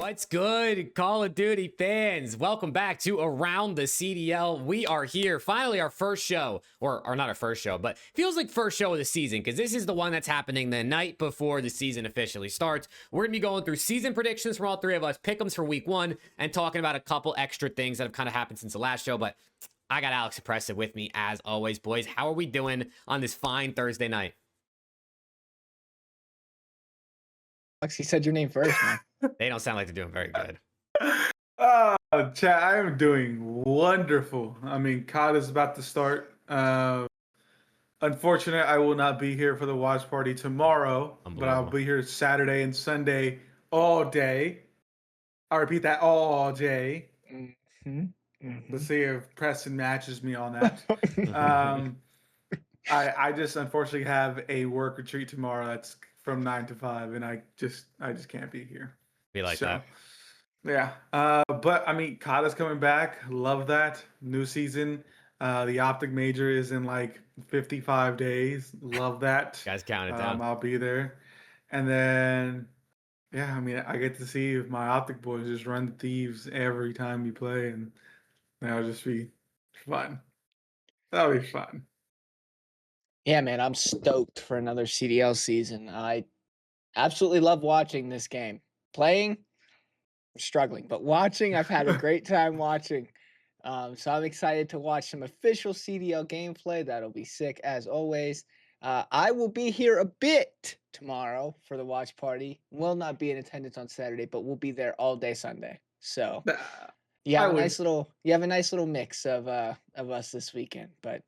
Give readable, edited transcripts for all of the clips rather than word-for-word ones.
What's good, Call of Duty fans? Welcome back to Around the CDL. We are here, finally our first show, or not our first show, but feels like first show of the season, because this is the one that's happening the night before the season officially starts. We're going to be going through season predictions from all three of us, pick'ems for week one, and talking about a couple extra things that have kind of happened since the last show, but I got Alex Oppressive with me as always. Boys, how are we doing on this fine Thursday night? Alex, he said your name first, man. They don't sound like they're doing very good. Chat, I am doing wonderful. I mean, COD is about to start. Unfortunately, I will not be here for the watch party tomorrow, but I'll be here Saturday and Sunday all day. I repeat that, all day. Let's see if Preston matches me on that. I just unfortunately have a work retreat tomorrow that's from 9 to 5, and I just can't be here. Be like that. Yeah. But I mean, COD is coming back. Love that. New season. The Optic Major is in like 55 days. Love that. Guys, count it down. I'll be there. And then, yeah, I mean, I get to see my Optic boys just run the thieves every time we play, and that'll just be fun. That'll be fun. Yeah, man, I'm stoked for another CDL season. I absolutely love watching this game. Playing, we're struggling, but watching, I've had a great time watching. So I'm excited to watch some official CDL gameplay. That'll be sick as always. I will be here a bit tomorrow for the watch party. Will not be in attendance on Saturday, but we'll be there all day Sunday. So you have a nice little mix of us this weekend. But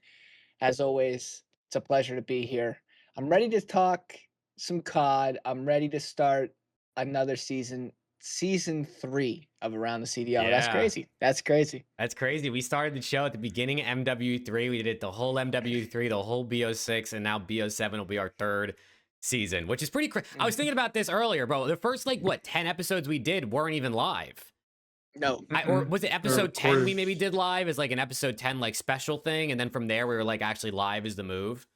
as always, it's a pleasure to be here. I'm ready to talk some COD. I'm ready to start another season 3 of Around the CDL. Yeah. That's crazy. That's crazy. We started the show at the beginning of MW3. We did the whole MW3, the whole BO6, and now BO7 will be our third season, which is pretty crazy. I was thinking about this earlier, bro. The first, 10 episodes we did weren't even live. No. Or was it episode 10 we maybe did live as an episode 10 special thing, and then from there we were actually live is the move.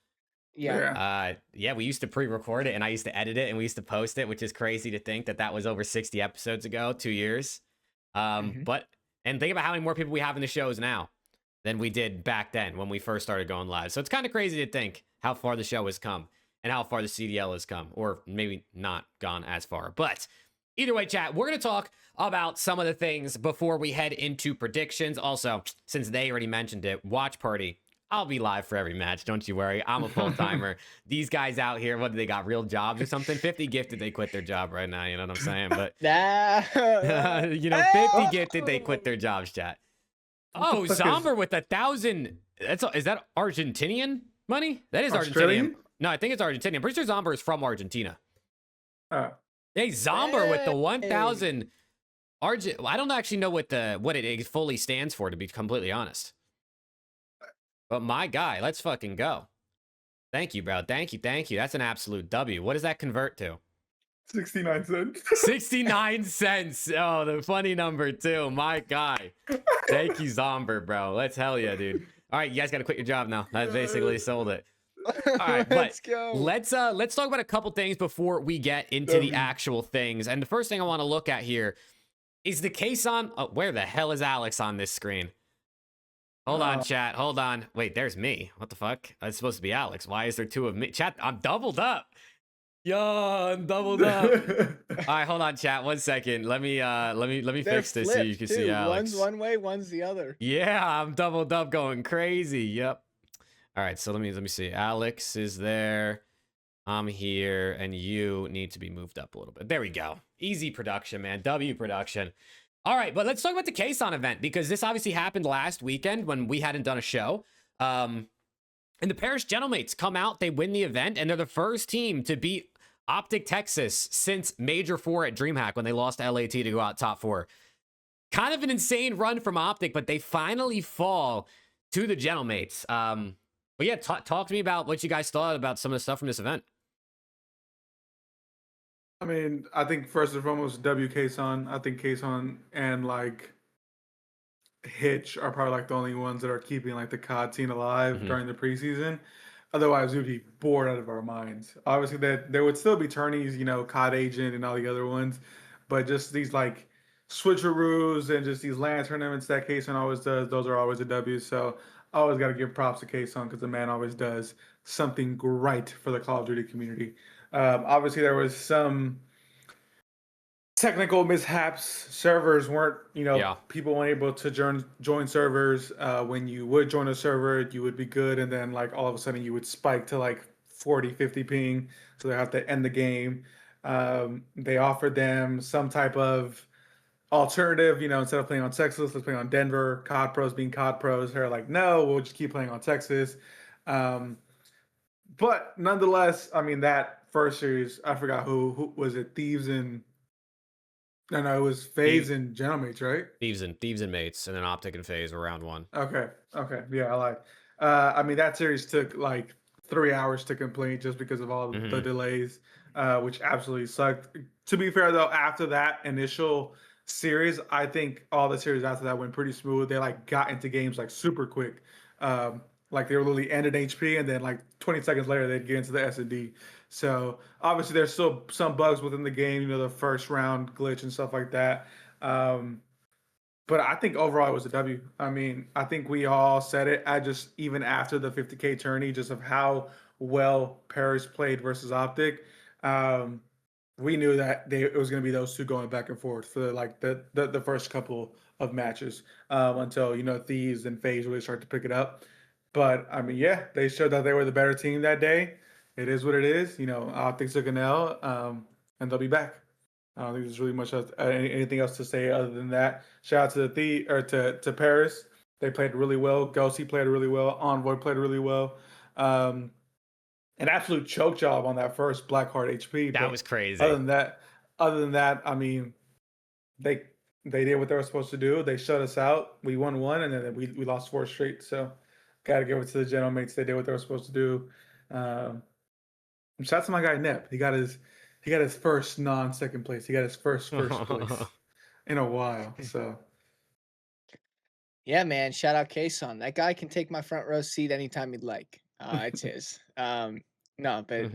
Yeah. Yeah, we used to pre-record it, and I used to edit it, and we used to post it, which is crazy to think that was over 60 episodes ago, 2 years. But think about how many more people we have in the shows now than we did back then when we first started going live. So it's kind of crazy to think how far the show has come and how far the CDL has come, or maybe not gone as far. But either way, chat, we're going to talk about some of the things before we head into predictions. Also, since they already mentioned it, watch party. I'll be live for every match. Don't you worry. I'm a full-timer. These guys out here, what do they got? Real jobs or something? 50 gifted, they quit their job right now. You know what I'm saying? But, 50 gifted, they quit their jobs, chat. Oh, Zomber with 1,000. Is that Argentinian money? That is Argentinian. No, I think it's Argentinian. I'm pretty sure Zomber is from Argentina. Hey, Zomber with the 1,000. I don't actually know what it fully stands for, to be completely honest. But my guy, let's fucking go. Thank you, bro. Thank you. That's an absolute W. What does that convert to? 69 cents. 69 cents. Oh, the funny number too. My guy. Thank you, Zomber, bro. Let's hell yeah, dude. All right, you guys got to quit your job now. That's basically sold it. All right, but let's go. Let's talk about a couple things before we get into the actual things. And the first thing I want to look at here is the Kaysan. Oh, where the hell is Alex on this screen? Hold on, chat. Hold on. Wait, there's me. What the fuck? It's supposed to be Alex. Why is there two of me? Chat, I'm doubled up. Yo, I'm doubled up. All right, hold on, chat. 1 second. Let me fix this so you can see Alex. One's one way, one's the other. Yeah, I'm doubled up, going crazy. Yep. All right, so let me see. Alex is there. I'm here, and you need to be moved up a little bit. There we go. Easy production, man. W production. All right, but let's talk about the Kaysan event, because this obviously happened last weekend when we hadn't done a show. And the Paris Gentlemates come out, they win the event, and they're the first team to beat Optic Texas since Major 4 at DreamHack when they lost to LAT to go out top 4. Kind of an insane run from Optic, but they finally fall to the Gentlemates. But yeah, talk to me about what you guys thought about some of the stuff from this event. I mean, I think first and foremost, Kaysan. I think Kaysan and Hitch are probably the only ones that are keeping the COD scene alive during the preseason. Otherwise, we'd be bored out of our minds. Obviously, that there would still be tourneys, COD Agent and all the other ones, but just these switcheroos and just these LAN tournaments that Kaysan always does, those are always a W. So I always got to give props to Kaysan because the man always does something great for the Call of Duty community. Obviously, there was some technical mishaps. Servers weren't, people weren't able to join servers. When you would join a server, you would be good, and then like all of a sudden you would spike to like 40, 50 ping, so they have to end the game. They offered them some type of alternative, instead of playing on Texas, let's play on Denver. COD pros being COD pros, they're like, no, we'll just keep playing on Texas. But nonetheless, I mean, that first series, I forgot who was it, Thieves and no, it was FaZe and Gentlemates, right? Thieves and Mates, and then Optic and FaZe were round one. Okay, yeah, I like. I mean, that series took like 3 hours to complete just because of all the delays, which absolutely sucked. To be fair, though, after that initial series, I think all the series after that went pretty smooth. They like got into games like super quick. Like they were literally ended HP, and then like 20 seconds later they'd get into the S&D. So obviously there's still some bugs within the game, the first round glitch and stuff like that. But I think overall it was a W. I mean, I think we all said it. I just, even after the 50K tourney, just of how well Paris played versus Optic, we knew that it was going to be those two going back and forth for like the first couple of matches until Thieves and FaZe really start to pick it up. But I mean, yeah, they showed that they were the better team that day. It is what it is. Optic took an L, and they'll be back. I don't think there's really much else, anything else to say other than that. Shout out to Paris. They played really well. Ghosty played really well. Envoy played really well. An absolute choke job on that first Blackheart HP. That was crazy. Other than that, I mean, they did what they were supposed to do. They shut us out. We won one, and then we lost 4 straight. So, gotta give it to the Gentlemates. They did what they were supposed to do. Shout out to my guy Nep. He got his first non-second place. He got his first place in a while. So, yeah, man. Shout out Kaysan. That guy can take my front row seat anytime he'd like. It's his. No, but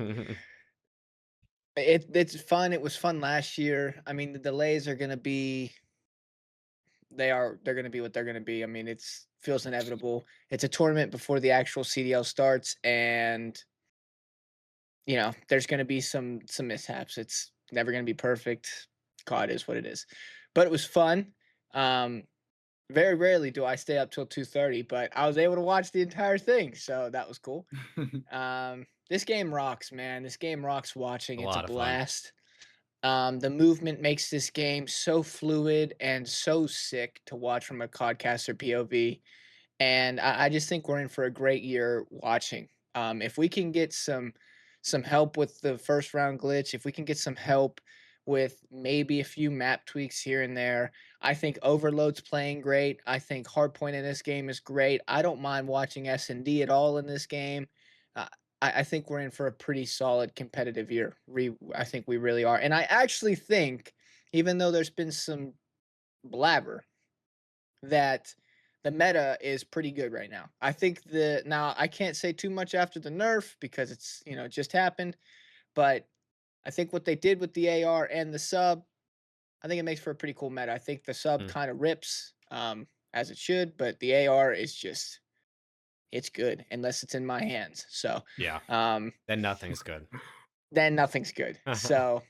it's fun. It was fun last year. I mean, the delays are gonna be. They're gonna be what they're gonna be. I mean, feels inevitable. It's a tournament before the actual CDL starts, and there's gonna be some mishaps. It's never gonna be perfect. God is what it is, but it was fun. Very rarely do I stay up till 2:30, but I was able to watch the entire thing, so that was cool. This game rocks, man. This game rocks watching. It's a blast. The movement makes this game so fluid and so sick to watch from a codcaster POV. And I just think we're in for a great year watching. If we can get some help with the first round glitch, if we can get some help with maybe a few map tweaks here and there, I think Overload's playing great. I think Hardpoint in this game is great. I don't mind watching S&D at all in this game. I think we're in for a pretty solid competitive year. I think we really are. And I actually think, even though there's been some blabber, that the meta is pretty good right now. I think now I can't say too much after the nerf because it's, it just happened, but I think what they did with the AR and the sub, I think it makes for a pretty cool meta. I think the sub kind of rips, as it should, but the AR is just, it's good unless it's in my hands. So yeah, then nothing's good. Then nothing's good. So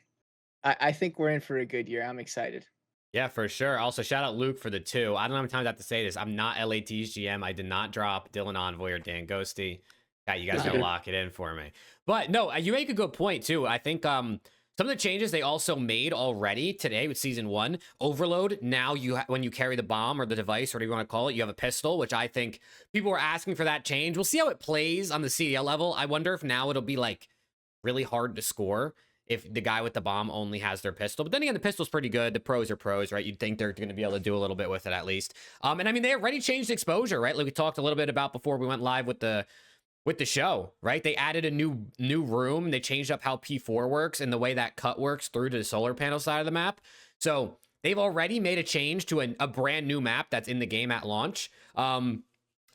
I think we're in for a good year. I'm excited. Yeah, for sure. Also, shout out Luke for the 2. I don't know how many times I have to say this. I'm not LAT's GM. I did not drop Dylan Envoy or Dan Ghosty. God, you guys gotta lock it in for me. But no, you make a good point too. I think some of the changes they also made already today with season 1. Overload. Now when you carry the bomb or the device, or whatever you want to call it, you have a pistol, which I think people were asking for that change. We'll see how it plays on the CDL level. I wonder if now it'll be like really hard to score if the guy with the bomb only has their pistol. But then again, the pistol's pretty good. The pros are pros, right? You'd think they're going to be able to do a little bit with it at least. And I mean, they already changed exposure, right? Like we talked a little bit about before we went live with the show, right? They added a new room. They changed up how P4 works and the way that cut works through to the solar panel side of the map. So they've already made a change to a brand new map that's in the game at launch.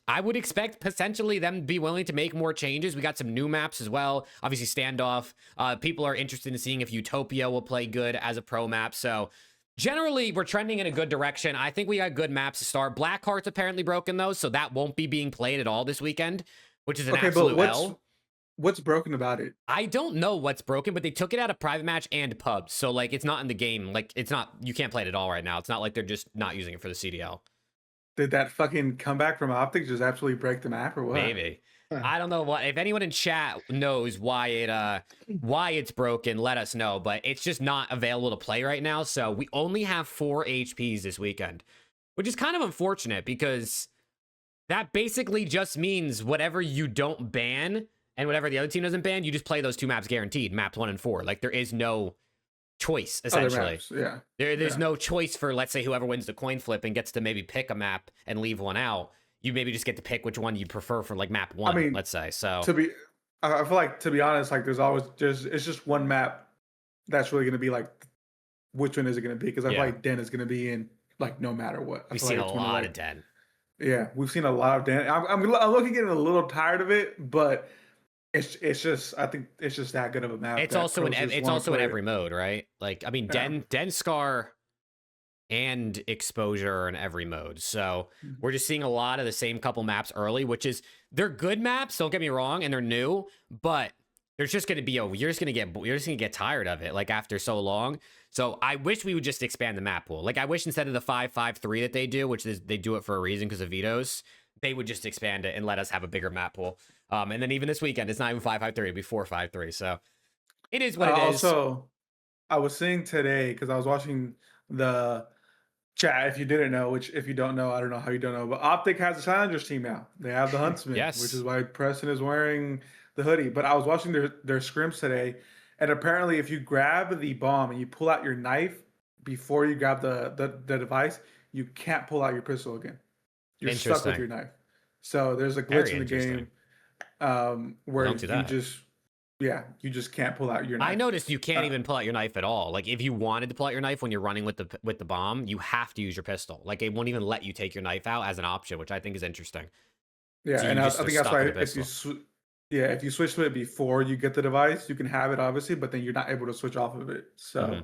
I would expect potentially them to be willing to make more changes. We got some new maps as well. Obviously, Standoff. People are interested in seeing if Utopia will play good as a pro map. So generally, we're trending in a good direction. I think we got good maps to start. Blackheart's apparently broken, though, so that won't be being played at all this weekend, which is an absolute L. What's broken about it? I don't know what's broken, but they took it out of private match and pubs. So, like, it's not in the game. Like, it's not, you can't play it at all right now. It's not like they're just not using it for the CDL. Did that fucking comeback from Optic just absolutely break the map or what? Maybe. I don't know what. If anyone in chat knows why it's broken, let us know. But it's just not available to play right now. So we only have 4 HPs this weekend, which is kind of unfortunate because that basically just means whatever you don't ban and whatever the other team doesn't ban, you just play those 2 maps guaranteed, maps 1 and 4. Like there is no choice essentially. Yeah. There's no choice for, let's say, whoever wins the coin flip and gets to maybe pick a map and leave one out. You maybe just get to pick which one you prefer for like map 1. I mean, let's say. So I feel like, to be honest, like it's just one map that's really going to be like, which one is it going to be? Because I feel like Den is going to be in like no matter what. We've seen a lot of Den. Yeah, we've seen a lot of Den. I'm looking getting a little tired of it, but it's just, I think it's just that good of a map. It's also in every mode, right? Like, I mean, Den Scar and Exposure are in every mode. So we're just seeing a lot of the same couple maps early, which is, they're good maps, don't get me wrong, and they're new, but there's just going to be you're just going to get tired of it like after so long. So I wish we would just expand the map pool. Like I wish instead of the 5-5-3 that they do, which is they do it for a reason because of vetoes, they would just expand it and let us have a bigger map pool. And then even this weekend, it's not even 5-5-3, it'd be 4-5-3. So it is what it is. Also, I was seeing today, because I was watching the chat, if you didn't know, which if you don't know, I don't know how you don't know, but Optic has a Challengers team now. They have the Huntsmen, which is why Preston is wearing the hoodie. But I was watching their scrims today, and apparently if you grab the bomb and you pull out your knife before you grab the device, you can't pull out your pistol again. You're stuck with your knife. So there's a glitch in the game where you just can't pull out your knife. I noticed you can't even pull out your knife at all. Like if you wanted to pull out your knife when you're running with the bomb, you have to use your pistol. Like it won't even let you take your knife out as an option, which I think is interesting. Yeah, so and I think that's why if you switch to it before you get the device, you can have it obviously, but then you're not able to switch off of it. So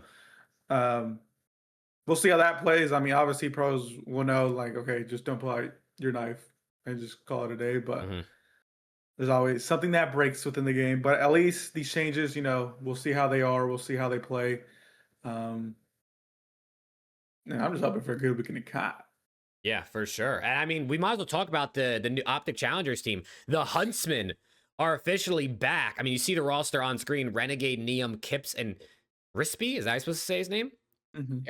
we'll see how that plays. I mean, obviously pros will know, like, okay, just don't pull out your knife and just call it a day. But there's always something that breaks within the game. But at least these changes, we'll see how they are. We'll see how they play. And I'm just hoping for a good weekend of COD. Yeah, for sure. And I mean, we might as well talk about the new Optic Challengers team. The Huntsmen are officially back. I mean, you see the roster on screen: Renegade, Neum, Kips, and Rispy. Is I supposed to say his name?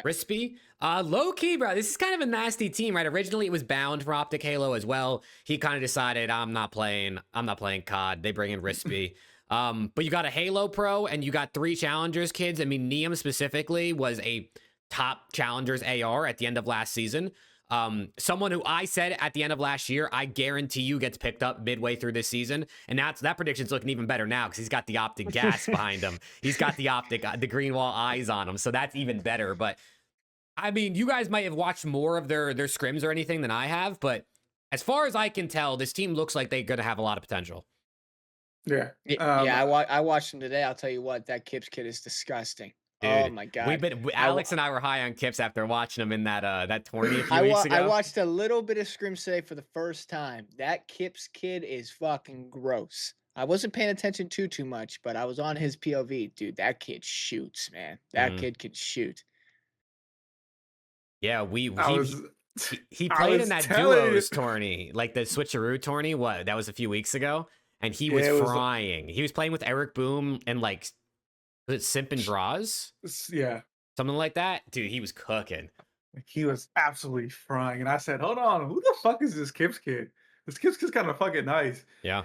Rispy. Low key, bro. This is kind of a nasty team, right? Originally, it was bound for Optic Halo as well. He kind of decided, I'm not playing COD. They bring in Rispy. But you got a Halo pro and you got 3 Challengers kids. I mean, Neum specifically was a top Challengers AR at the end of last season. Someone who I said at the end of last year, I guarantee you gets picked up midway through this season. And that prediction's looking even better now because he's got the optic gas behind him. He's got the green wall eyes on him. So that's even better. But I mean, you guys might have watched more of their scrims or anything than I have. But as far as I can tell, this team looks like they're going to have a lot of potential. Yeah. I watched him today. I'll tell you what, that Kips kid is disgusting. Dude, oh my god! Alex and I were high on Kips after watching him in that tourney a few weeks ago. I watched a little bit of scrims today for the first time. That Kips kid is fucking gross. I wasn't paying attention too much, but I was on his POV. Dude, that kid shoots, man. That kid can shoot. Yeah, he played in that duos tourney, like the switcheroo tourney. What? That was a few weeks ago, and he was frying. He was playing with Eric Boom and like. Was it Simp and Draws? Yeah. Something like that? Dude, he was cooking. He was absolutely frying. And I said, hold on, who the fuck is this Kips kid? This Kips kid's kind of fucking nice. Yeah.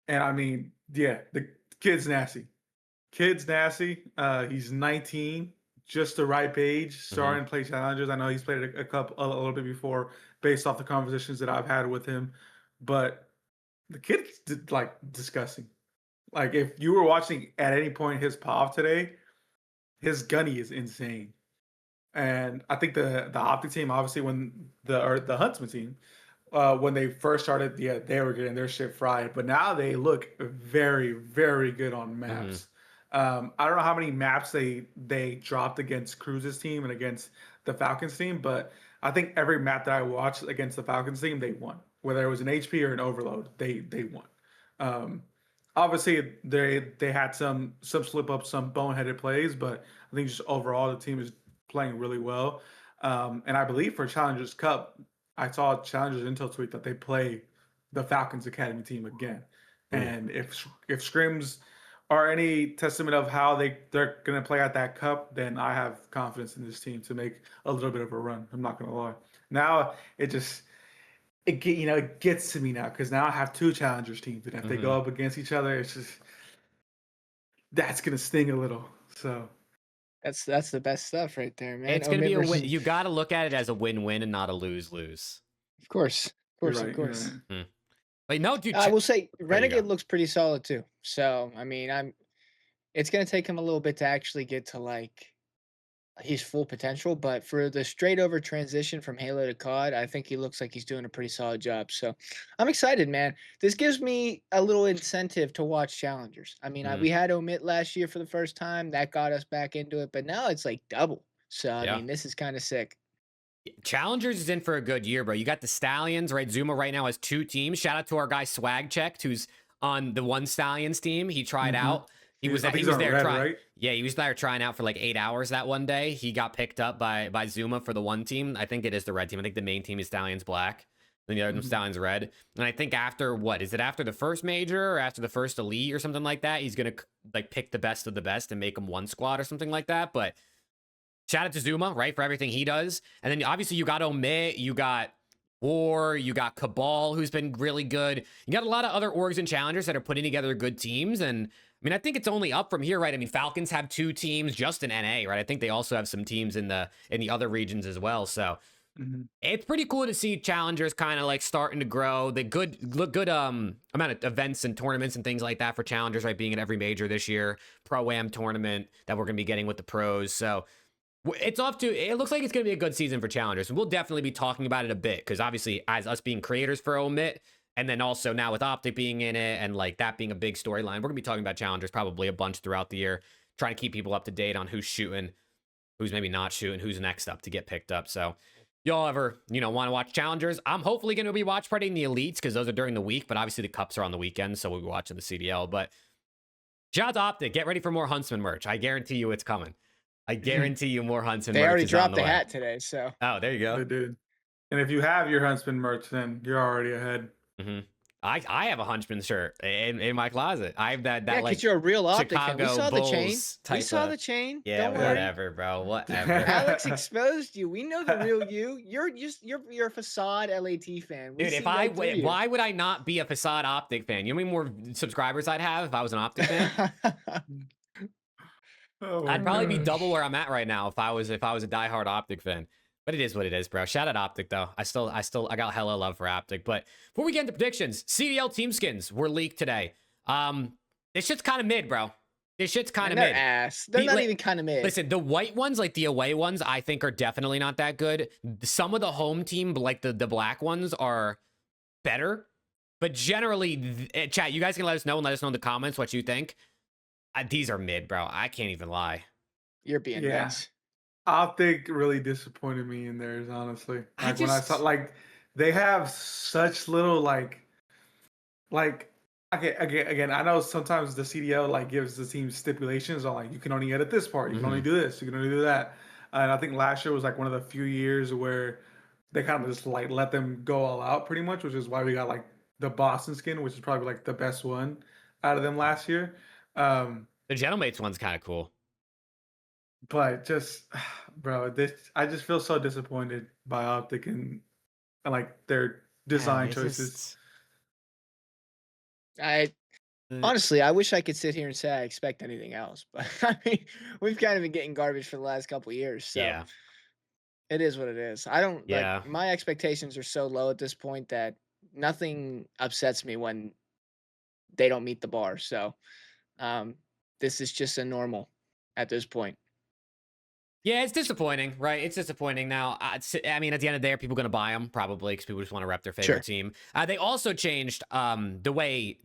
And I mean, yeah, the kid's nasty. He's 19, just the right age, starting to play Challengers. I know he's played a little bit before based off the conversations that I've had with him. But the kid's like disgusting. Like, if you were watching at any point his POV today, his gunny is insane. And I think the Optic team, obviously, when the Huntsman team, when they first started, they were getting their shit fried. But now they look very, very good on maps. I don't know how many maps they dropped against Cruz's team and against the Falcons team, but I think every map that I watched against the Falcons team, they won. Whether it was an HP or an overload, they won. Um, Obviously, they had some slip ups, some boneheaded plays, but I think just overall the team is playing really well. And I believe for Challengers Cup, I saw Challengers Intel tweet that they play the Falcons Academy team again. And if scrims are any testament of how they're going to play at that cup, then I have confidence in this team to make a little bit of a run. I'm not going to lie. Now it gets to me now because now I have two challengers teams, and if they go up against each other, it's just that's going to sting a little. So that's the best stuff right there, man. It's going to be a win. You got to look at it as a win-win and not a lose-lose. Of course. Right. Wait, no, dude. I will say Renegade looks pretty solid too. So, I mean, it's going to take him a little bit to actually get to like his full potential, but for the straight over transition from Halo to COD, I think he looks like he's doing a pretty solid job. So, I'm excited, man. This gives me a little incentive to watch challengers. I mean, we had Omit last year for the first time. That got us back into it, but now it's like double. So, I mean, this is kind of sick. Challengers is in for a good year, bro. You got the Stallions, right? Zuma right now has 2 teams. Shout out to our guy Swag Checked, who's on the one Stallions team. He tried out. He was there trying. Right? Yeah, he was there trying out for like 8 hours that one day. He got picked up by Zuma for the one team. I think it is the red team. I think the main team is Stallions Black. Then the other Stallions Red. And I think after is it after the first major or after the first elite or something like that? He's gonna like pick the best of the best and make them one squad or something like that. But shout out to Zuma, right, for everything he does. And then obviously you got Omit, you got War, you got Cabal, who's been really good. You got a lot of other orgs and challengers that are putting together good teams. And I mean, I think it's only up from here, right? I mean, Falcons have 2 teams just in NA, right? I think they also have some teams in the other regions as well. So it's pretty cool to see challengers kind of like starting to grow. The good amount of events and tournaments and things like that for challengers, right? Being at every major this year, Pro-Am tournament that we're going to be getting with the pros. So it looks like it's going to be a good season for challengers. We'll definitely be talking about it a bit because obviously as us being creators for Omit, and then also now with Optic being in it and like that being a big storyline, we're going to be talking about challengers probably a bunch throughout the year, trying to keep people up to date on who's shooting, who's maybe not shooting, who's next up to get picked up. So y'all ever, want to watch challengers? I'm hopefully going to be watch partying the elites because those are during the week, but obviously the cups are on the weekend, so we'll be watching the CDL. But shout out to Optic. Get ready for more Huntsmen merch. I guarantee you it's coming. I guarantee you more Huntsmen merch. They already dropped the hat today, so. Oh, there you go. They did. And if you have your Huntsmen merch, then you're already ahead. I have a Huntsman shirt in my closet. I have that like you're a real Optic fan. Chicago We saw the Bulls chain. type We saw of- the chain. Yeah, Don't worry. whatever, bro. Whatever. Alex exposed you. We know the real you. You're a facade LAT fan. We Dude, see right through you. why would I not be a facade Optic fan? You know how many more subscribers I'd have if I was an Optic fan? I'd probably be double where I'm at right now if I was a diehard Optic fan. But it is what it is, bro. Shout out Optic though. I got hella love for Optic. But before we get into predictions, CDL team skins were leaked today. This shit's kind of mid, bro. This shit's kind of mid. Ass. They're not even kind of mid. Listen, the white ones, like the away ones, I think are definitely not that good. Some of the home team, like the black ones, are better. But generally, chat, you guys can let us know in the comments what you think. These are mid, bro. I can't even lie. You're being nice. Optic really disappointed me in theirs, honestly. Like when I saw, like, they have such little okay, again, I know sometimes the CDL like gives the team stipulations on like you can only edit this part, you can only do this, you can only do that. And I think last year was like one of the few years where they kind of just like let them go all out pretty much, which is why we got like the Boston skin, which is probably like the best one out of them last year. The Gentlemates one's kind of cool. But just, bro, I just feel so disappointed by Optic and like their design choices. Honestly, I wish I could sit here and say I expect anything else, but I mean, we've kind of been getting garbage for the last couple of years, so it is what it is. I don't like my expectations are so low at this point that nothing upsets me when they don't meet the bar. So, this is just a normal at this point. Yeah, it's disappointing, right? It's disappointing. Now, I mean, at the end of the day, are people going to buy them? Probably, because people just want to rep their favorite team. They also changed the way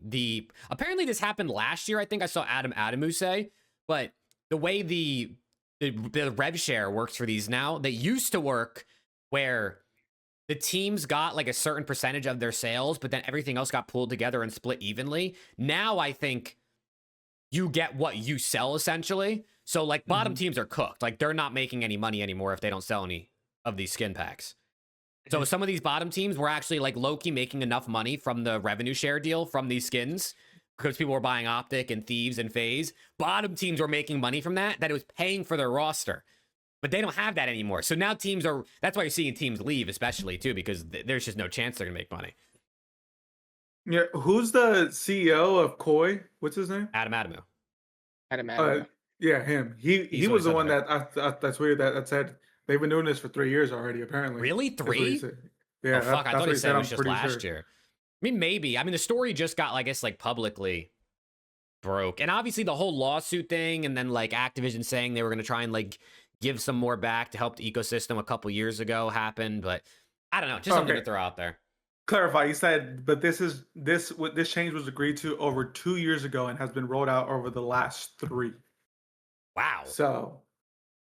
apparently this happened last year. I think I saw Adamu say, but the way the rev share works for these now, they used to work where the teams got like a certain percentage of their sales, but then everything else got pulled together and split evenly. Now I think you get what you sell essentially. So like bottom teams are cooked. Like they're not making any money anymore if they don't sell any of these skin packs. So some of these bottom teams were actually like low-key making enough money from the revenue share deal from these skins because people were buying Optic and Thieves and FaZe. Bottom teams were making money from that it was paying for their roster. But they don't have that anymore. So now teams are, that's why you're seeing teams leave, especially too, because there's just no chance they're gonna make money. Yeah, who's the CEO of Koi? What's his name? Adamu. Yeah, him. He was the one that that's weird that said they've been doing this for 3 years already. Apparently, really 3? Yeah, oh, fuck. I thought he said it was just last sure. year. I mean, maybe. I mean, the story just got, I guess, like publicly broke, and obviously the whole lawsuit thing, and then like Activision saying they were gonna try and like give some more back to help the ecosystem a couple years ago happened, but I don't know, just something to throw out there. Clarify, you said, but this change was agreed to over 2 years ago and has been rolled out over the last 3. Wow. So,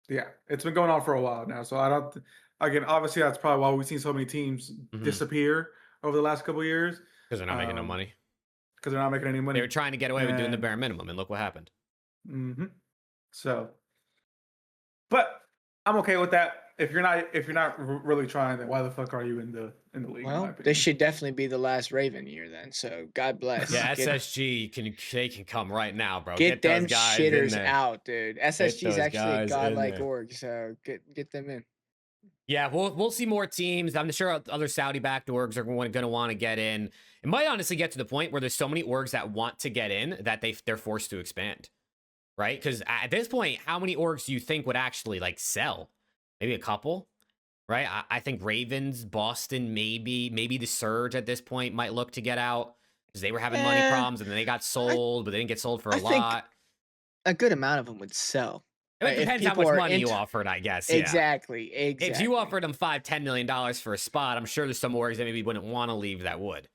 yeah, it's been going on for a while now. So I don't. Again, obviously, that's probably why we've seen so many teams disappear over the last couple of years. Because they're not making no money. Because they're not making any money. They were trying to get away with doing the bare minimum, and look what happened. So, but I'm okay with that. If you're not really trying, then why the fuck are you in the league? Well, this should definitely be the last Raven year then. So God bless. Yeah, SSG they can come right now, bro. Get them shitters out, dude. SSG is actually a godlike org, so get them in. Yeah, we'll see more teams. I'm sure other Saudi-backed orgs are going to want to get in. It might honestly get to the point where there's so many orgs that want to get in that they're forced to expand, right? Because at this point, how many orgs do you think would actually like sell? Maybe a couple, right? I think Ravens, Boston, maybe the Surge at this point might look to get out because they were having money problems and then they got sold, but they didn't get sold for a lot. A good amount of them would sell. It depends how much money you offered, I guess. Yeah. Exactly. If you offered them $5-10 million for a spot, I'm sure there's some orgs that maybe wouldn't want to leave that would.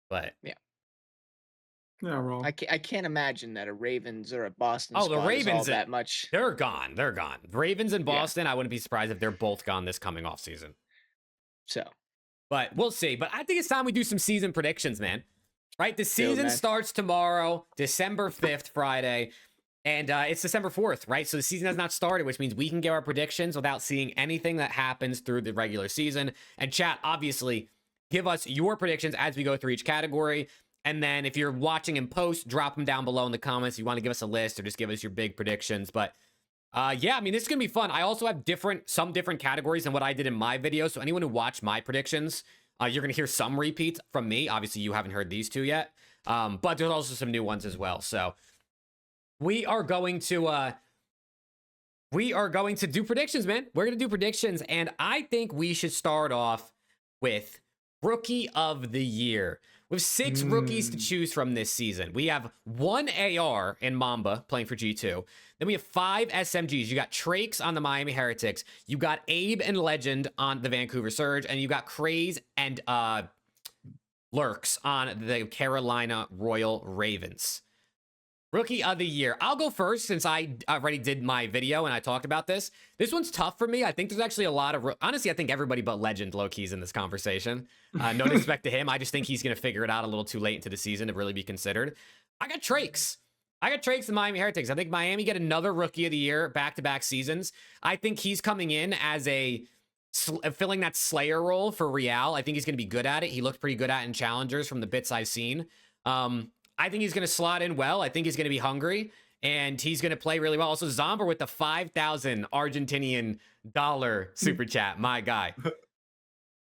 But yeah. Yeah, wrong. I can't imagine that a Ravens or a Boston the Ravens is all that much. They're gone. They're gone. Ravens and Boston, I wouldn't be surprised if they're both gone this coming off season. So. But we'll see. But I think it's time we do some season predictions, man. Right? The season starts tomorrow, December 5th, Friday. And it's December 4th, right? So the season has not started, which means we can give our predictions without seeing anything that happens through the regular season. And chat, obviously, give us your predictions as we go through each category. And then if you're watching in post, drop them down below in the comments if you want to give us a list or just give us your big predictions. But yeah, I mean, this is going to be fun. I also have some different categories than what I did in my video. So anyone who watched my predictions, you're going to hear some repeats from me. Obviously, you haven't heard these two yet. But there's also some new ones as well. So we are going to do predictions, man. We're going to do predictions. And I think we should start off with Rookie of the Year. We have 6 rookies to choose from this season. We have 1 AR in Mamba playing for G2. Then we have 5 SMGs. You got Trakes on the Miami Heretics. You got Abe and Legend on the Vancouver Surge. And you got Craze and Lurks on the Carolina Royal Ravens. Rookie of the Year. I'll go first since I already did my video and I talked about this. This one's tough for me. I think there's actually a lot of... Honestly, I think everybody but Legend low-key's in this conversation. No disrespect to him. I just think he's going to figure it out a little too late into the season to really be considered. I got Trakes. and Miami Heretics. I think Miami get another Rookie of the Year back-to-back seasons. I think he's coming in as filling that Slayer role for Real. I think he's going to be good at it. He looked pretty good at it in Challengers from the bits I've seen. I think he's going to slot in well. I think he's going to be hungry, and he's going to play really well. Also, Zomber with the 5,000 Argentinian dollar super chat. My guy.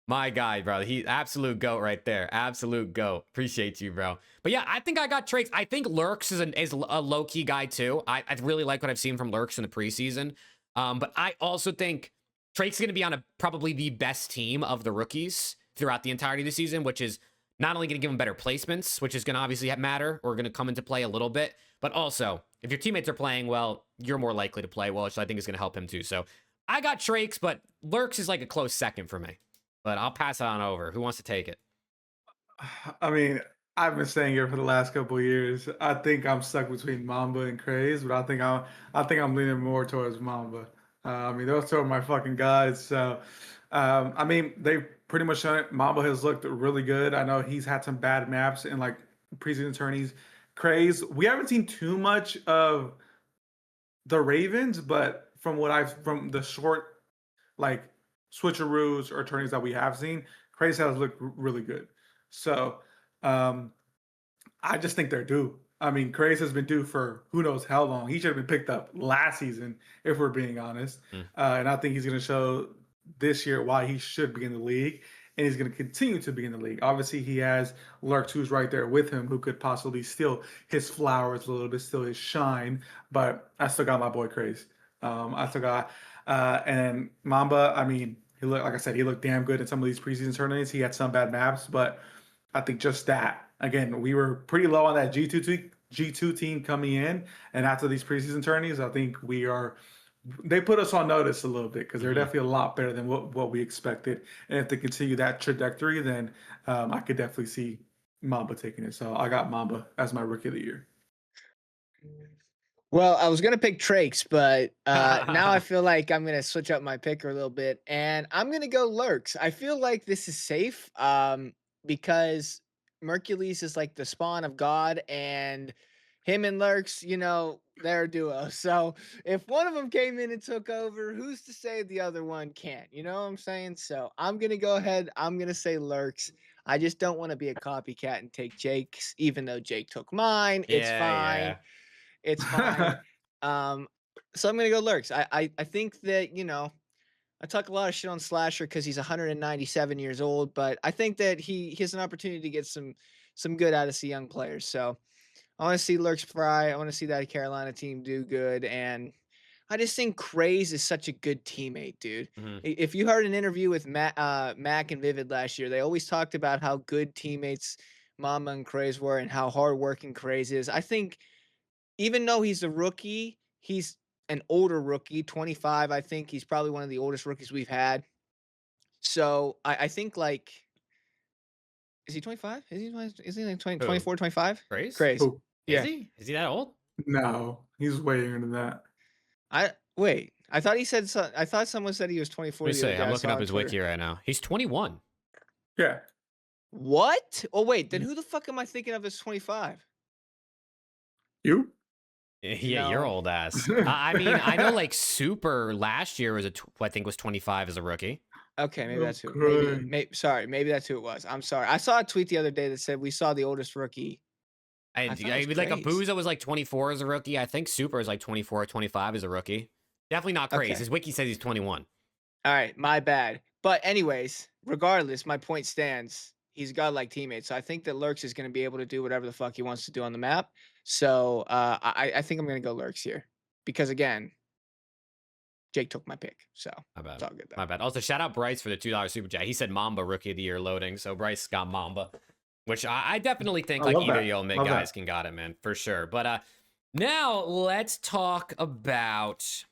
My guy, bro. He absolute GOAT right there. Absolute GOAT. Appreciate you, bro. But yeah, I think I got Trakes. I think Lurks is a low-key guy, too. I really like what I've seen from Lurks in the preseason. But I also think Trakes is going to be on probably the best team of the rookies throughout the entirety of the season, which is not only going to give him better placements, which is going to obviously matter or going to come into play a little bit, but also if your teammates are playing well, you're more likely to play well, which I think is going to help him too. So I got Trakes, but Lurks is like a close second for me. But I'll pass it on over. Who wants to take it? I mean, I've been saying it for the last couple of years. I think I'm stuck between Mamba and Craze, but I think I'm leaning more towards Mamba. I mean, those two are my fucking guys. So, I mean, they've pretty much shown it. Mamba has looked really good. I know he's had some bad maps in like preseason tourneys. Craze, we haven't seen too much of the Ravens, but from the short like switcheroos or tourneys that we have seen, Craze has looked really good. So. Um, I just think they're due. I mean, Craze has been due for who knows how long. He should have been picked up last season, if we're being honest. Mm. And I think he's going to show this year why he should be in the league, and he's going to continue to be in the league. Obviously, he has Lurks, who's right there with him, who could possibly steal his flowers a little bit, steal his shine. But I still got my boy Craze. I still got, and Mamba. I mean, he looked like I said, he looked damn good in some of these preseason tournaments. He had some bad maps, but I think just that. Again, we were pretty low on that G2 team coming in, and after these preseason tourneys, I think we are. They put us on notice a little bit because they're definitely a lot better than what we expected. And if they continue that trajectory, then I could definitely see Mamba taking it. So I got Mamba as my rookie of the year. Well, I was gonna pick Trakes, but now I feel like I'm gonna switch up my picker a little bit, and I'm gonna go Lurks. I feel like this is safe, because Mercules is like the spawn of God, and him and Lurks, they're a duo. So if one of them came in and took over, who's to say the other one can't? You know what I'm saying? So I'm gonna go ahead. I'm gonna say Lurks. I just don't want to be a copycat and take Jake's, even though Jake took mine. It's fine. Yeah. It's fine. So I'm gonna go Lurks. I think that, I talk a lot of shit on Slasher because he's 197 years old, but I think that he has an opportunity to get some good out of some young players. So I want to see Lurks fry. I want to see that Carolina team do good, and I just think Craze is such a good teammate, dude. Mhm. If you heard an interview with Mac and Vivid last year, they always talked about how good teammates Mama and Craze were and how hardworking Craze is. I think even though he's a rookie, he's an older rookie, 25. I think he's probably one of the oldest rookies we've had. So I think like, is he 25? Is he like 20, Who? 24, 25? Craze? Craze. Oh, Is Yeah. he? Is he that old? no, he's way younger than that. Wait. I thought he said so. I thought someone said he was 24. Let me The other see. day I'm I looking saw up on his Twitter. wiki right now. He's 21. Yeah. What? Oh wait, then who the fuck am I thinking of as 25? You? Yeah, your No. old ass. I mean, I know like Super last year was I think was 25 as a rookie. Okay, maybe that's who. Okay. Maybe that's who it was. I'm sorry. I saw a tweet the other day that said we saw the oldest rookie. I thought it was like a Craze. Booze that was like 24 as a rookie. I think Super is like 24 or 25 as a rookie. Definitely not Craze. Okay. His wiki says he's 21. All right, my bad. But anyways, regardless, my point stands. He's godlike teammates. So I think that Lurks is going to be able to do whatever the fuck he wants to do on the map. So I think I'm going to go Lurks here because again, Jake took my pick. So My bad. it's all good though. My bad. Also, shout out Bryce for the $2 super chat. He said Mamba rookie of the year loading. So Bryce got Mamba, which I definitely think I like love either that. y'all mid Love guys that. can got it, man, for sure. But now let's talk about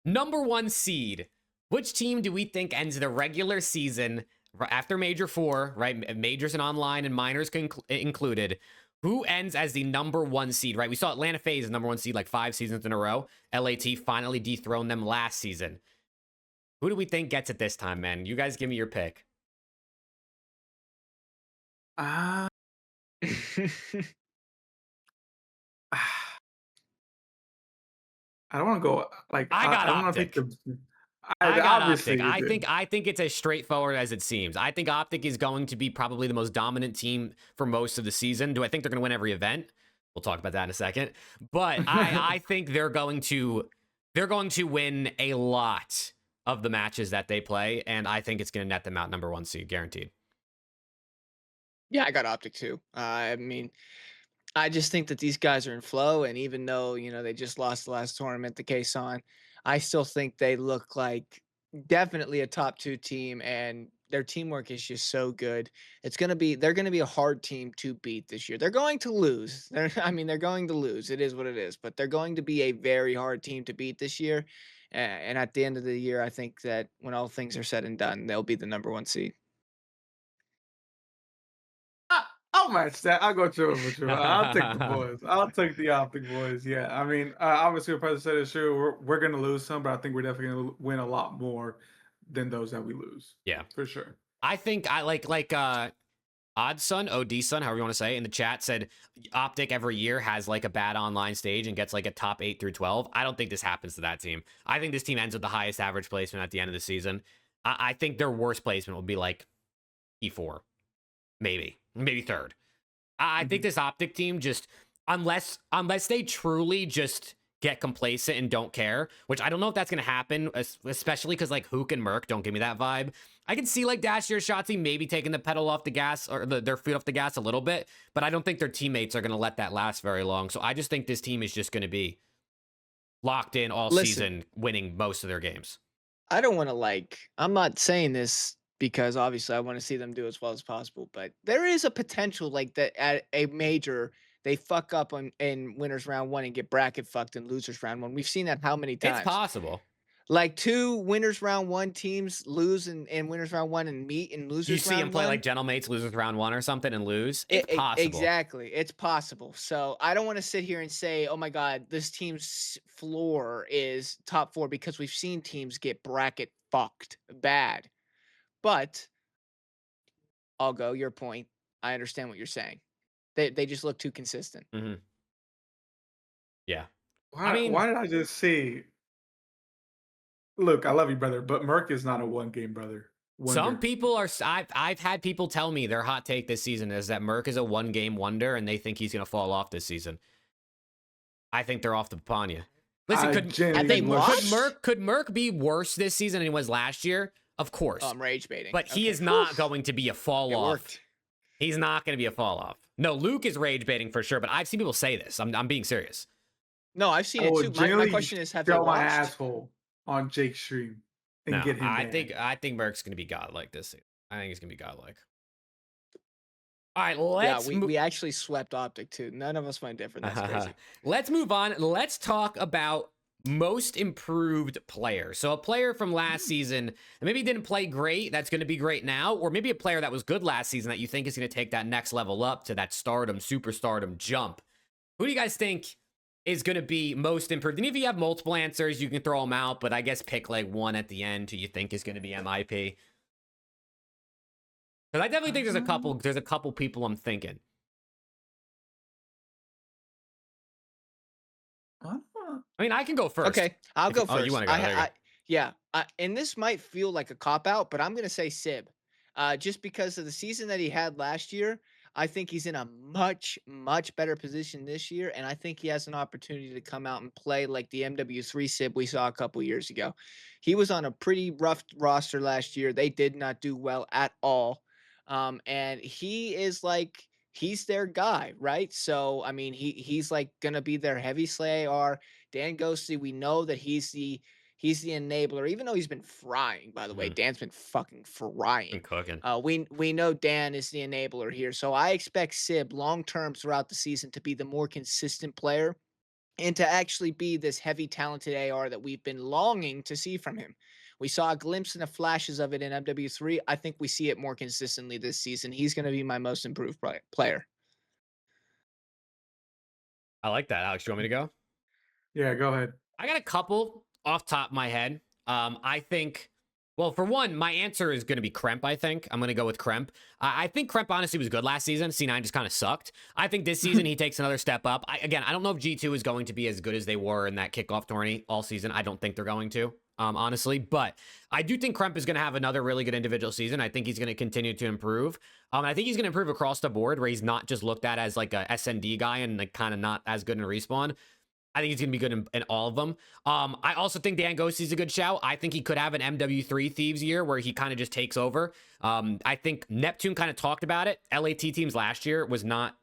number 1 seed. Which team do we think ends the regular season after Major 4, right? Majors and online and minors included. Who ends as the number 1 seed, right? We saw Atlanta FaZe as number 1 seed like 5 seasons in a row. LAT finally dethroned them last season. Who do we think gets it this time, man? You guys give me your pick. I don't want to go like I got don't want to Optic. pick the. I got Obviously Optic. you I did. think it's as straightforward as it seems. I think Optic is going to be probably the most dominant team for most of the season. Do I think they're going to win every event? We'll talk about that in a second. But I think they're going to win a lot of the matches that they play, and I think it's going to net them out number 1 seed, guaranteed. Yeah, I got Optic too. I mean, I just think that these guys are in flow, and even though they just lost the last tournament, the Kaysan, I still think they look like definitely a top 2 team, and their teamwork is just so good. They're gonna be a hard team to beat this year. They're going to lose. They're going to lose. It is what it is, but they're going to be a very hard team to beat this year. And at the end of the year, I think that when all things are said and done, they'll be the number 1 seed. I'll match that. I'll go true for true. I'll take the boys. I'll take the Optic boys. Yeah, I mean, obviously, what President said is true. We're going to lose some, but I think we're definitely going to win a lot more than those that we lose. Yeah, for sure. I think I like Oddson, ODson, however you want to say, in the chat said Optic every year has like a bad online stage and gets like a top 8 through 12. I don't think this happens to that team. I think this team ends with the highest average placement at the end of the season. I think their worst placement will be like E4, maybe third. I think this Optic team just, unless they truly just get complacent and don't care, which I don't know if that's going to happen, especially because like Hook and Merc don't give me that vibe. I can see like Dashier, Shotzi maybe taking the pedal off the gas or their foot off the gas a little bit, but I don't think their teammates are going to let that last very long. So I just think this team is just going to be locked in all season, winning most of their games. I don't want to I'm not saying this because obviously I want to see them do as well as possible, but there is a potential like that at a major they fuck up in winners round 1 and get bracket fucked in losers round 1. We've seen that how many times? It's possible. Like 2 winners round 1 teams lose in winners round 1 and meet in losers round 1. You see them play like Gentlemates losers round 1 or something and lose. It's possible. Exactly. It's possible. So I don't want to sit here and say, oh my God, this team's floor is top 4 because we've seen teams get bracket fucked bad. But I'll go your point. I understand what you're saying. They just look too consistent. Mm-hmm. Yeah. Why did I just see? Look, I love you, brother, but Merc is not a one-game brother. Some people are. I've had people tell me their hot take this season is that Merc is a one-game wonder, and they think he's going to fall off this season. I think they're off the Panya. Listen, could Merc be worse this season than he was last year? Of course. I'm rage baiting. But he is not going to be a fall off. He's not going to be a fall off. No, Luke is rage baiting for sure, but I've seen people say this. I'm being serious. No, I've seen it too. My question is, have they watched? My asshole on Jake's stream and get him banned. I think Merc's going to be godlike this season. I think he's going to be godlike. All right, we actually swept Optic too. None of us went different. That's crazy. Let's move on. Let's talk about most improved player. So a player from last season that maybe didn't play great, that's going to be great now, or maybe a player that was good last season that you think is going to take that next level up to that stardom, superstardom jump. Who do you guys think is going to be most improved? And if you have multiple answers, you can throw them out, but I guess pick like one at the end who you think is going to be MIP. Because I definitely think there's a couple people I'm thinking. I mean, I can go first. Okay, I'll go first. Oh, you want to go? And this might feel like a cop-out, but I'm going to say Sib. Just because of the season that he had last year, I think he's in a much, much better position this year, and I think he has an opportunity to come out and play like the MW3 Sib we saw a couple years ago. He was on a pretty rough roster last year. They did not do well at all. And he is like, he's their guy, right? So, I mean, he's like going to be their heavy slay AR. Dan Ghosty, we know that he's the enabler, even though he's been frying, by the way. Dan's been fucking frying. Been cooking. We know Dan is the enabler here. So I expect Sib long-term throughout the season to be the more consistent player and to actually be this heavy talented AR that we've been longing to see from him. We saw a glimpse and the flashes of it in MW3. I think we see it more consistently this season. He's going to be my most improved player. I like that. Alex, you want me to go? Yeah, go ahead. I got a couple off top of my head. I think, well, for one, my answer is going to be Kremp, I think. I'm going to go with Kremp. I think Kremp honestly was good last season. C9 just kind of sucked. I think this season he takes another step up. I don't know if G2 is going to be as good as they were in that kickoff tourney all season. I don't think they're going to, honestly. But I do think Kremp is going to have another really good individual season. I think he's going to continue to improve. I think he's going to improve across the board where he's not just looked at as like a SND guy and like kind of not as good in Respawn. I think he's going to be good in all of them. I also think Dan Ghosty's a good shout. I think he could have an MW3 Thieves year where he kind of just takes over. I think Neptune kind of talked about it. LAT teams last year was not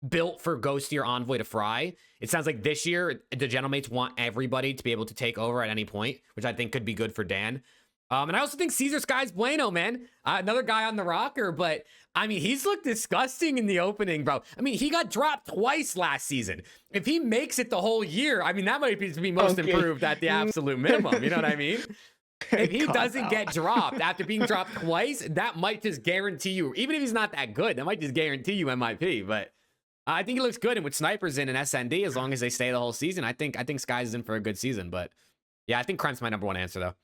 built for Ghosty or Envoy to fry. It sounds like this year, the Gentlemates want everybody to be able to take over at any point, which I think could be good for Dan. And I also think Caesar Sky's bueno, man. Another guy on the rocker, but I mean, he's looked disgusting in the opening, bro. I mean, he got dropped twice last season. If he makes it the whole year, I mean, that might be most improved at the absolute minimum. You know what I mean? If he Calm doesn't out. get dropped after being dropped twice, that might just guarantee you, even if he's not that good, that might just guarantee you MIP. But I think he looks good. And with snipers in and SND, as long as they stay the whole season, I think Sky's in for a good season. But yeah, I think Krent's my number one answer, though.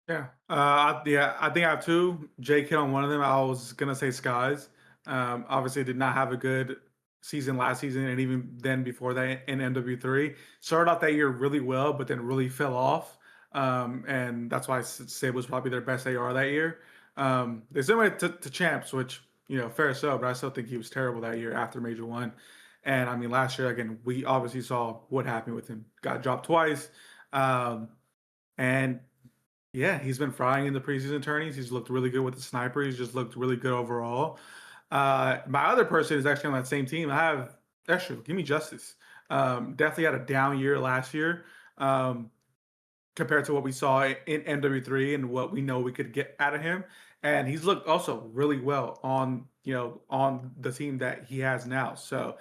Yeah. I think I have two. Jake hit on one of them. I was gonna say Skies. Obviously did not have a good season last season, and even then before that in MW3. Started out that year really well, but then really fell off. And that's why I say was probably their best AR that year. They similar to Champs, which fair so, but I still think he was terrible that year after Major One. And I mean, last year again, we obviously saw what happened with him. Got dropped twice. And yeah, he's been frying in the preseason tourneys. He's looked really good with the sniper. He's just looked really good overall. My other person is actually on that same team. I have Escher. Give me Justice. Definitely had a down year last year compared to what we saw in MW3 and what we know we could get out of him. And he's looked also really well on the team that he has now. So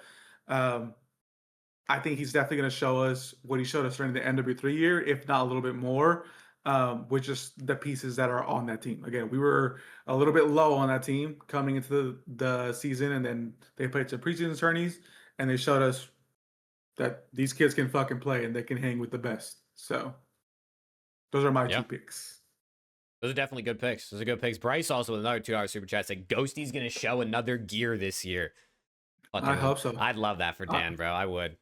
I think he's definitely going to show us what he showed us during the MW3 year, if not a little bit more. With just the pieces that are on that team. Again, we were a little bit low on that team coming into the season, and then they played some preseason tourneys, and they showed us that these kids can fucking play and they can hang with the best. So those are my two picks. Those are definitely good picks. Those are good picks. Bryce also with another $2 super chat said Ghosty's going to show another gear this year. I hope so. I'd love that for Dan, bro. I would.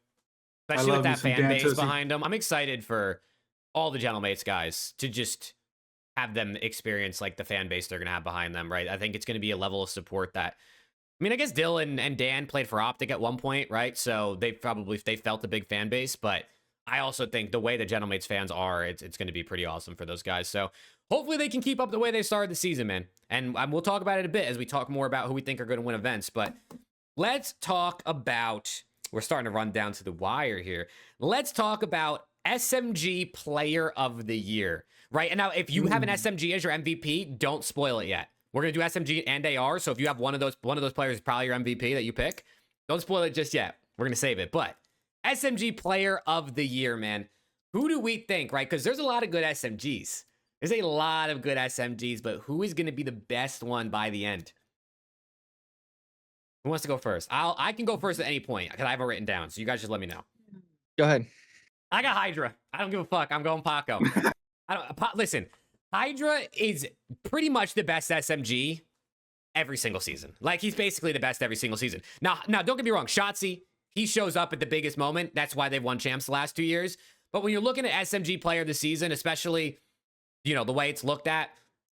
Especially with that fan base behind him. I'm excited for all the Gentlemates guys to just have them experience like the fan base they're going to have behind them, right? I think it's going to be a level of support that, I mean, I guess Dylan and Dan played for Optic at one point, right? So they felt a big fan base, but I also think the way the Gentlemates fans are, it's going to be pretty awesome for those guys. So hopefully they can keep up the way they started the season, man. And we'll talk about it a bit as we talk more about who we think are going to win events, but let's talk about, we're starting to run down to the wire here. Let's talk about SMG Player of the Year, right? And now, if you have an SMG as your MVP, don't spoil it yet. We're gonna do SMG and AR, so if you have one of those players is probably your MVP that you pick, don't spoil it just yet. We're gonna save it. But SMG Player of the Year, man, who do we think, right? Because there's a lot of good SMGs. There's a lot of good SMGs, but who is gonna be the best one by the end? Who wants to go first? I can go first at any point because I have it written down. So you guys just let me know. Go ahead. I got Hydra. I don't give a fuck. I'm going Paco. Listen, Hydra is pretty much the best SMG every single season. Like, he's basically the best every single season. Now, don't get me wrong. Shotzzy, he shows up at the biggest moment. That's why they've won champs the last 2 years. But when you're looking at SMG player of the season, especially, the way it's looked at,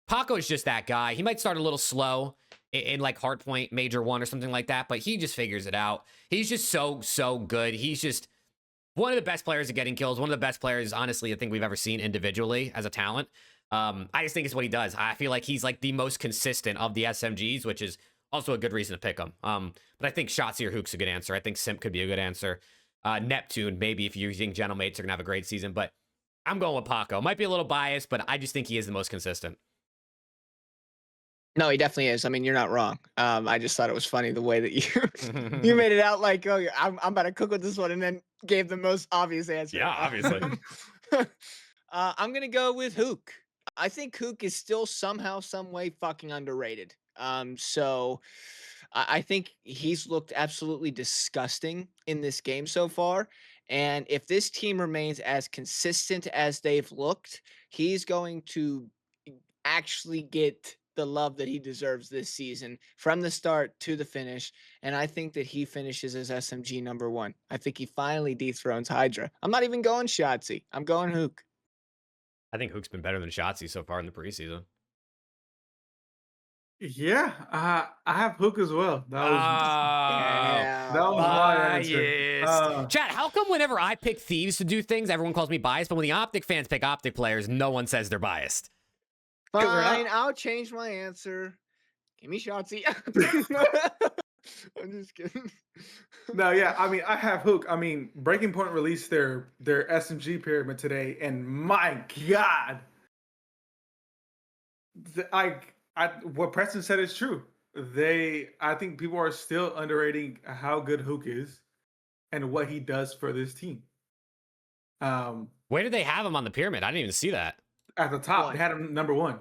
Paco is just that guy. He might start a little slow in like Hardpoint Major 1 or something like that, but he just figures it out. He's just so good. He's just one of the best players at getting kills. One of the best players, honestly, I think we've ever seen individually as a talent. I just think it's what he does. I feel like he's like the most consistent of the SMGs, which is also a good reason to pick him. But I think Shotzzy or Hook's a good answer. I think Simp could be a good answer. Neptune, maybe if you're using Gentlemates, are going to have a great season. But I'm going with Paco. Might be a little biased, but I just think he is the most consistent. No, he definitely is. I mean, you're not wrong. I just thought it was funny the way that you made it out like, oh, I'm about to cook with this one, and then gave the most obvious answer. Yeah, obviously. I'm gonna go with Hook. I think Hook is still somehow, some way, fucking underrated. So I think he's looked absolutely disgusting in this game so far. And if this team remains as consistent as they've looked, he's going to actually get the love that he deserves this season from the start to the finish. And I think that he finishes as SMG number 1. I think he finally dethrones Hydra. I'm not even going Shotzzy. I'm going Hook. I think Hook's been better than Shotzzy so far in the preseason. Yeah, I have Hook as well. That was my answer. Yes. Chat, how come whenever I pick Thieves to do things, everyone calls me biased, but when the Optic fans pick Optic players, no one says they're biased? Fine, I'll change my answer. Give me Shotzzy. I'm just kidding. No, yeah, I mean, I have Hook. I mean, Breaking Point released their SMG pyramid today, and my God, what Preston said is true. I think people are still underrating how good Hook is and what he does for this team. Where did they have him on the pyramid? I didn't even see that. at the top. One. They had him number 1.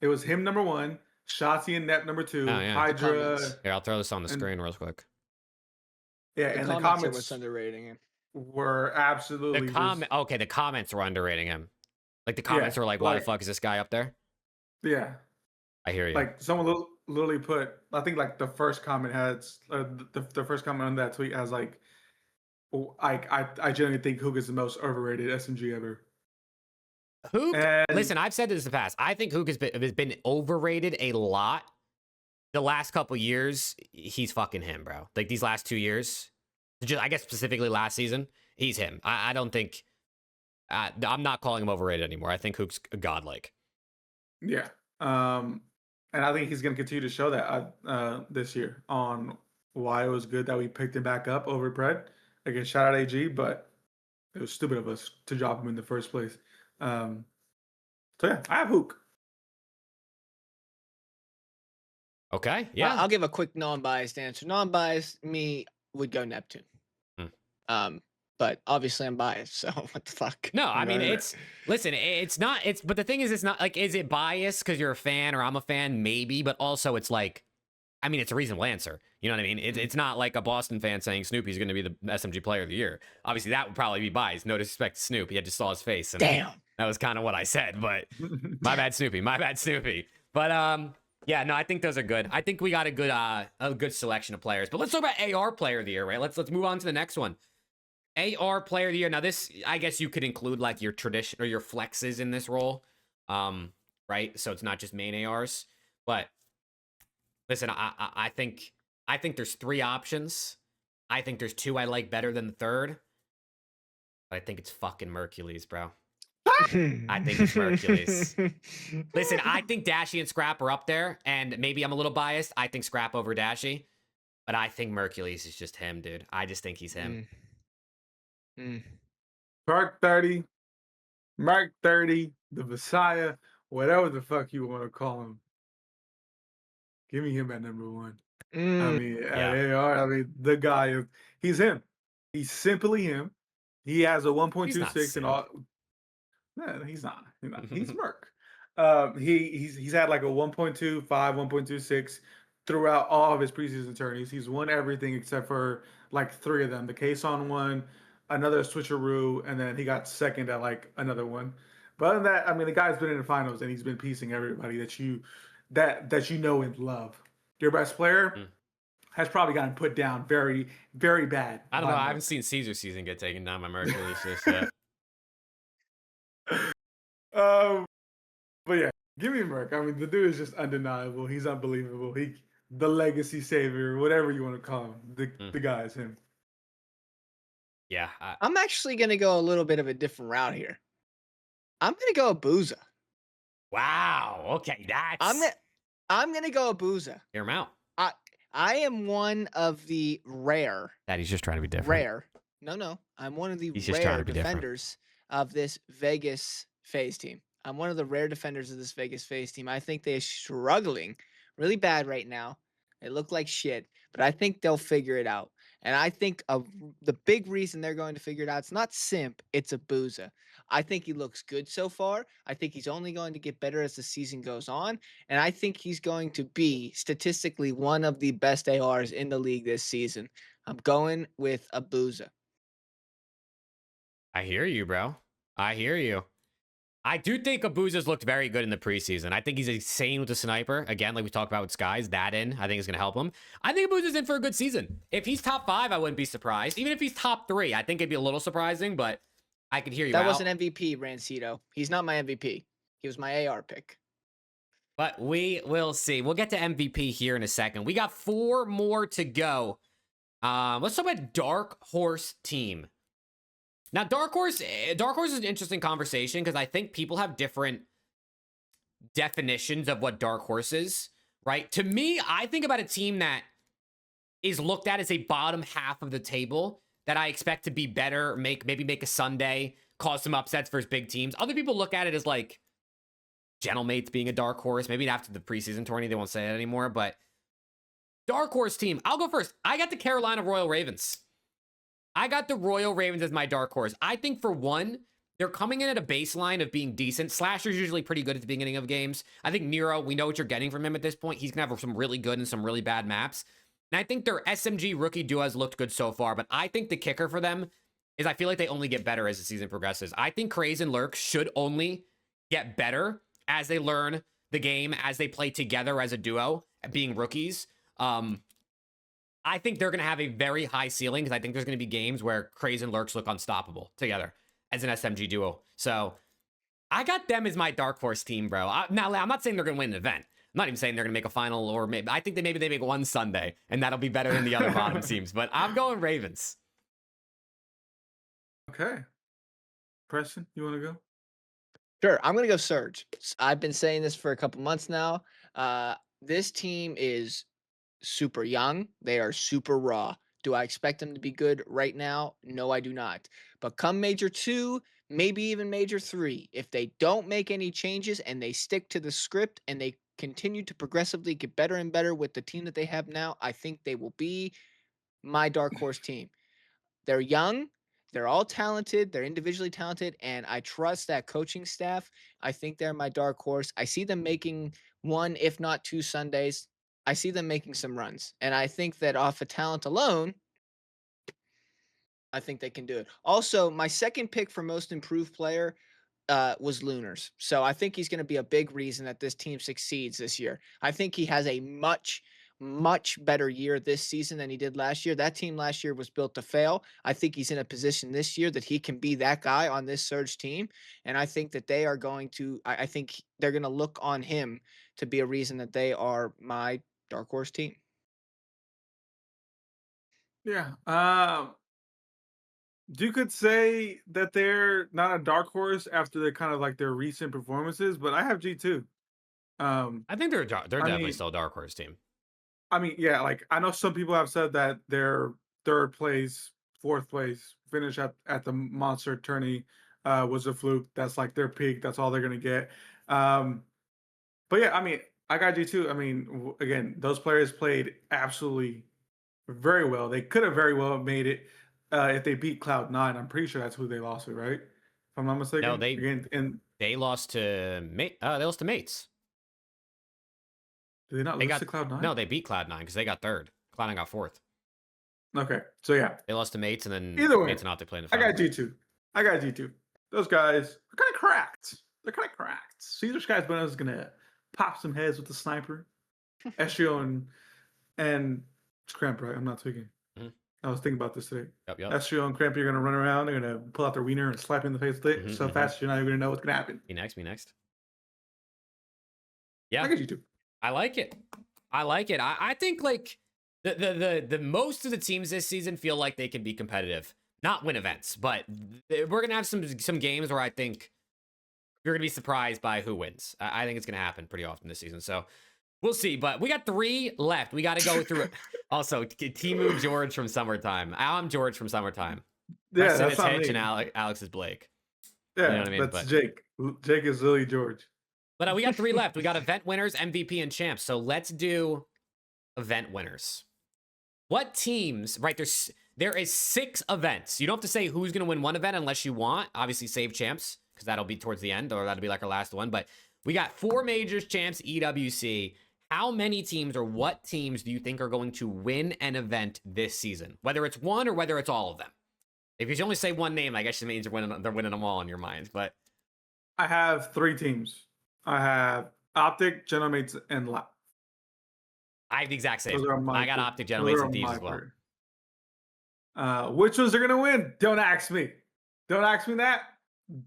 It was him number 1, Shotzi and Nep number 2, Oh, yeah. Hydra. Here, I'll throw this on the and screen real quick. yeah, The and the comments are what's comments underrating him. were absolutely Okay, the comments were underrating him. Like the Yeah, comments were like, "Why the like fuck is this guy up there?" yeah. I hear you. Like someone literally put, I think like the first comment has the first comment on that tweet has like, oh, I genuinely think Hook is the most overrated SMG ever. Hook, And listen, I've said this in the past. I think Hook has been overrated a lot. The last couple years, he's fucking him, bro. Like these last 2 years, I guess specifically last season, he's him. I don't think I'm not calling him overrated anymore. I think Hook's godlike. yeah, and I think he's going to continue to show that this year on why it was good that we picked him back up over Pred. Again, shout out AG, but it was stupid of us to drop him in the first place. So yeah, I have Hook. Okay, yeah. I'll give a quick non-biased answer. Non-biased, me would go Neptune. But obviously I'm biased, so what the fuck? No, I mean it's not. But the thing is, it's not like, is it biased because you're a fan or I'm a fan? Maybe, but also it's like, I mean, it's a reasonable answer. You know what I mean? It's not like a Boston fan saying Snoopy's going to be the SMG player of the year. Obviously, that would probably be biased. No disrespect to Snoop. I just saw his face. And Damn. that was kind of what I said, but my bad, Snoopy. My bad, Snoopy. But yeah, no, I think those are good. I think we got a good selection of players. But let's talk about AR player of the year, right? Let's move on to the next one. AR player of the year. Now, this, I guess you could include like your tradition or your flexes in this role, right? So it's not just main ARs. But listen, I think there's 3 options. I think there's 2 I like better than the third. But I think it's fucking Mercules, bro. I think it's Mercules. Listen, I think Dashy and Scrap are up there, and maybe I'm a little biased. I think Scrap over Dashy, but I think Mercules is just him, dude. I just think he's him. Mark 30, the Messiah, whatever the fuck you want to call him. Give me him at number 1. I mean, at AR, I mean, the guy he's him. He's simply him. He has a 1.26 and all. No, he's not. He's Merc. He's had like a 1.25, 1.26 throughout all of his preseason tourneys. He's won everything except for like 3 of them. The Kaysan one, another switcheroo, and then he got second at like another one. But other than that, I mean, the guy's been in the finals and he's been piecing everybody that you know and love. Your best player has probably gotten put down very, very bad. I don't know. I haven't seen Caesar season get taken down by Mercules just yet. But yeah, give me Merc. I mean, the dude is just undeniable. He's unbelievable. The legacy savior, whatever you want to call him. The guy is him. Yeah. I'm actually gonna go a little bit of a different route here. I'm gonna go Abuza. Wow. Okay, I'm gonna go Abuza. Hear him out. I am one of the rare. That he's just trying to be different. Rare. No. I'm one of the rare defenders of this Vegas FaZe team. I'm one of the rare defenders of this Vegas FaZe team. I think they're struggling really bad right now. They look like shit, but I think they'll figure it out. And I think the big reason they're going to figure it out, it's not Simp, it's Abuza. I think he looks good so far. I think he's only going to get better as the season goes on. And I think he's going to be statistically one of the best ARs in the league this season. I'm going with Abuza. I hear you, bro. I hear you. I do think Abuza's looked very good in the preseason. I think he's insane with the sniper. Again, like we talked about with Skies, I think is going to help him. I think Abuza's in for a good season. If he's top 5, I wouldn't be surprised. Even if he's top 3, I think it'd be a little surprising, but I could hear you out. That was an MVP, Rancito. He's not my MVP. He was my AR pick. But we will see. We'll get to MVP here in a second. We got 4 more to go. Let's talk about Dark Horse team. Now, Dark Horse is an interesting conversation because I think people have different definitions of what Dark Horse is, right? To me, I think about a team that is looked at as a bottom half of the table that I expect to be better, maybe make a Sunday, cause some upsets versus big teams. Other people look at it as like Gentlemates being a Dark Horse. Maybe after the preseason tourney, they won't say it anymore, but Dark Horse team. I'll go first. I got the Carolina Royal Ravens. I got the Royal Ravens as my Dark Horse. I think for one, they're coming in at a baseline of being decent. Slasher's usually pretty good at the beginning of games. I think Nero, we know what you're getting from him at this point. He's going to have some really good and some really bad maps. And I think their SMG rookie duo has looked good so far, but I think the kicker for them is I feel like they only get better as the season progresses. I think Craze and Lurk should only get better as they learn the game, as they play together as a duo, being rookies. I think they're going to have a very high ceiling because I think there's going to be games where Craze and Lurks look unstoppable together as an SMG duo. So I got them as my dark horse team, bro. Now, I'm not saying they're going to win an event. I'm not even saying they're going to make a final, or maybe I think maybe they make one Sunday and that'll be better than the other bottom teams. But I'm going Ravens. Okay. Preston, you want to go? Sure, I'm going to go Surge. I've been saying this for a couple months now. This team is super young. They are super raw. Do I expect them to be good right now? No, I do not. But come Major 2, maybe even Major 3, if they don't make any changes and they stick to the script and they continue to progressively get better and better with the team that they have now, I think they will be my dark horse team. They're young. They're all talented. They're individually talented. And I trust that coaching staff. I think they're my dark horse. I see them making one, if not two Sundays. I see them making some runs. And I think that off of talent alone, I think they can do it. Also, my second pick for most improved player was Lunars. So I think he's going to be a big reason that this team succeeds this year. I think he has a much better year this season than he did last year. That team last year was built to fail. I think he's in a position this year that he can be that guy on this Surge team. And I think that they are going to, I think they're going to look on him to be a reason that they are my dark horse team. Yeah. You could say that they're not a dark horse after their kind of like their recent performances, but I have G2. I think they're definitely still a dark horse team. I mean, yeah, like I know some people have said that their third place, fourth place finish at the Monster Tourney was a fluke. That's like their peak. That's all they're gonna get. But yeah, I mean, I got G2. I mean, again, those players played absolutely very well. They could have very well made it if they beat Cloud9. I'm pretty sure that's who they lost to, right? If I'm not mistaken. No, they lost to Mates. Did they not lose to Cloud9? No, they beat Cloud9 because they got third. Cloud9 got fourth. Okay, so yeah, they lost to Mates, and then either way, Mates and Optic playing. I got G2. I got G2. Those guys are kind of cracked. They're kind of cracked. Caesar Sky's Bonus is gonna pop some heads with the sniper. Estrio and it's Cramp, right? I'm not tweaking. Mm-hmm. I was thinking about this today. Yep. Estrio and Cramp are gonna run around. They're gonna pull out their wiener and slap you in the face with it so fast you're not even gonna know what's gonna happen. Me next. Yeah, I got G2. I like it. I think like the most of the teams this season feel like they can be competitive, not win events, but we're gonna have some games where I think you're gonna be surprised by who wins. I think it's gonna happen pretty often this season. So we'll see. But we got 3 left. We got to go through it. Also, Timu George from Summertime. I'm George from Summertime. Yeah, Preston that's is not Hitch me. and Alex is Blake. Yeah, you know what I mean? That's Jake. Jake is Lily George. But we got 3 left. We got event winners, MVP, and champs. So let's do event winners. What teams, right? There is 6 events. You don't have to say who's going to win one event unless you want. Obviously, save champs, because that'll be towards the end, or that'll be like our last one. But we got 4 majors, champs, EWC. How many teams or what teams do you think are going to win an event this season? Whether it's one or whether it's all of them. If you only say one name, I guess it means they're winning them all in your mind. But I have 3 teams. I have Optic, Genomates, and Lab. I have the exact same. I got Optic, Genomates, and Thieves as well. Which ones are gonna win? Don't ask me. Don't ask me that.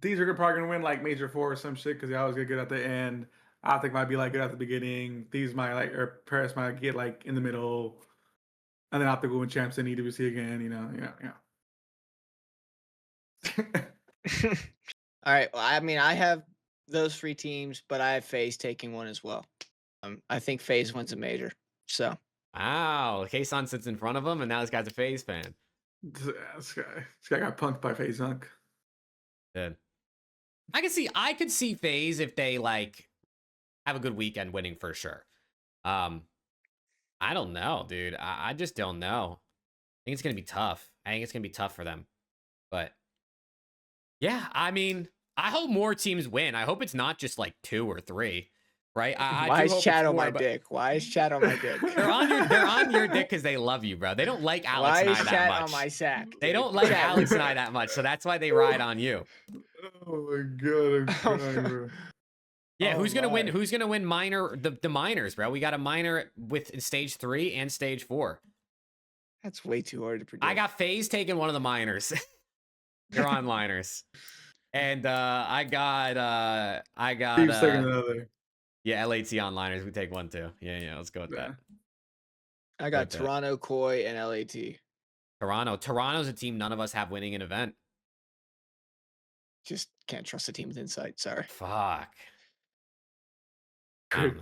These are probably gonna win like Major 4 or some shit because they always get good at the end. Optic might be like good at the beginning. These might or Paris might get like in the middle, and then Optic will win champs in EWC again. All right. Well, I mean, I have those 3 teams, but I have FaZe taking one as well. I think FaZe wins a major. So. Wow, Kaysan sits in front of him, and now this guy's a FaZe fan. This guy got punked by FaZe Hunk. Good. I could see FaZe if they like have a good weekend winning for sure. I don't know, dude. I just don't know. I think it's gonna be tough. I think it's gonna be tough for them. But Yeah, I mean, I hope more teams win. I hope it's not just like 2 or 3, right? I Why do is hope it's Chad on 4, my but dick? Why is Chad on my dick? they're on your dick because they love you, bro. They don't like Alex Why and is I that Chad much. on my sack? They Dude? don't like Chad. Alex and I that much, so that's why they ride on you. Oh my god, I'm crying, bro. Yeah, Oh who's gonna win? my. Who's gonna win minor the minors, bro? We got a minor with stage 3 and stage 4. That's way too hard to predict. I got FaZe taking one of the minors. They're onliners. And I got Steve's taking another. yeah, LAT onliners. We take one too. Yeah, let's go with that. I got Toronto, Koi, and LAT. Toronto's a team none of us have winning an event. Just can't trust a team with insight. Sorry. Fuck.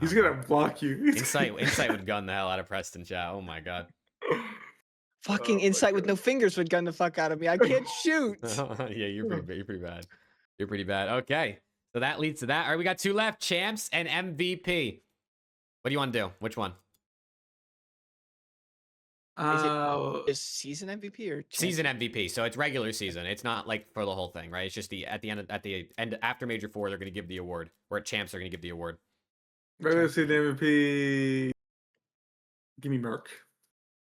He's gonna block you. Insight would gun the hell out of Preston chat. Oh my god. Fucking insight with no fingers would gun the fuck out of me. I can't shoot. Yeah, you're pretty bad. You're pretty bad. Okay. So that leads to that. All right, we got 2 left. Champs and MVP. What do you want to do? Which one? Is it season MVP or season MVP? So it's regular season. It's not like for the whole thing, right? It's just at the end after Major 4, they're going to give the award. Or at Champs, they're going to give the award. Regular season MVP. Give me Merc.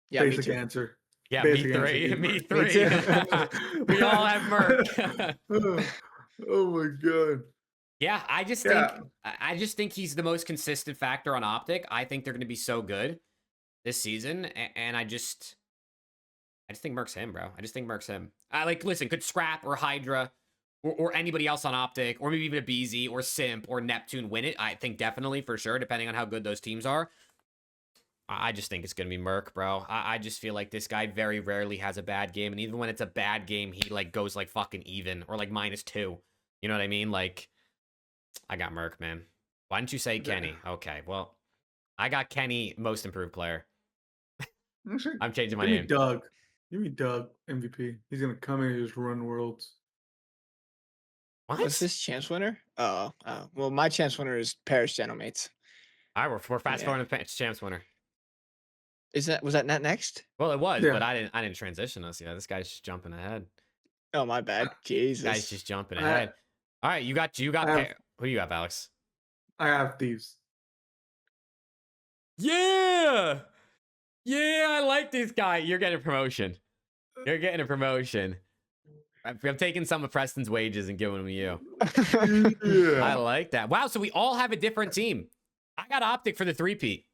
Yeah, basic answer. Yeah, basic me 3. answer. Me 3. We all have Merc. Oh my god. Yeah, I just think he's the most consistent factor on Optic. I think they're going to be so good this season, and I just think Merc's him, bro. I just think Merc's him. Listen, could Scrap or Hydra or anybody else on Optic, or maybe even a BZ or Simp or Neptune win it? I think definitely for sure, depending on how good those teams are. I just think it's going to be Merc, bro. I just feel like this guy very rarely has a bad game, and even when it's a bad game, he goes fucking even or -2. You know what I mean? I got Merc, man. Why didn't you say Kenny? Okay, well, I got Kenny, most improved player. I'm changing my name. Give me Doug, MVP. He's gonna come in and just run worlds. What? What's this chance winner? Oh, well, my chance winner is Paris Gentlemates. All right, we're fast forwarding to chance winner. Was that not next? Well, it was, but I didn't transition us yet. This guy's just jumping ahead. Oh, my bad. Jesus. This guy's just jumping ahead. All right, you got who you have, Alex? I have Thieves. Yeah, I like this guy. You're getting a promotion. You're getting a promotion. I'm taking some of Preston's wages and giving them to you. Yeah. I like that. Wow, so we all have a different team. I got Optic for the 3-peat.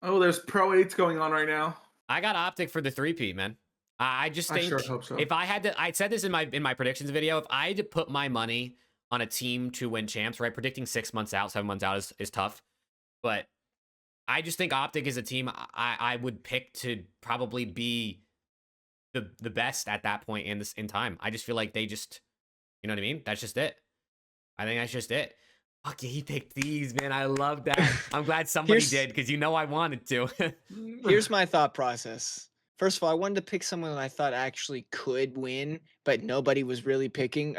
Oh, there's Pro 8s going on right now. I got Optic for the 3-peat, man. I just think sure hope so. If I had to, I said this in my predictions video. If I had to put my money on a team to win champs, right? Predicting 6 months out, 7 months out is tough. But I just think Optic is a team I would pick to probably be the best at that point in time. I just feel like they just, you know what I mean? That's just it. I think that's just it. Fuck yeah, he picked these, man. I love that. I'm glad somebody did, because I wanted to. Here's my thought process. First of all, I wanted to pick someone that I thought actually could win, but nobody was really picking.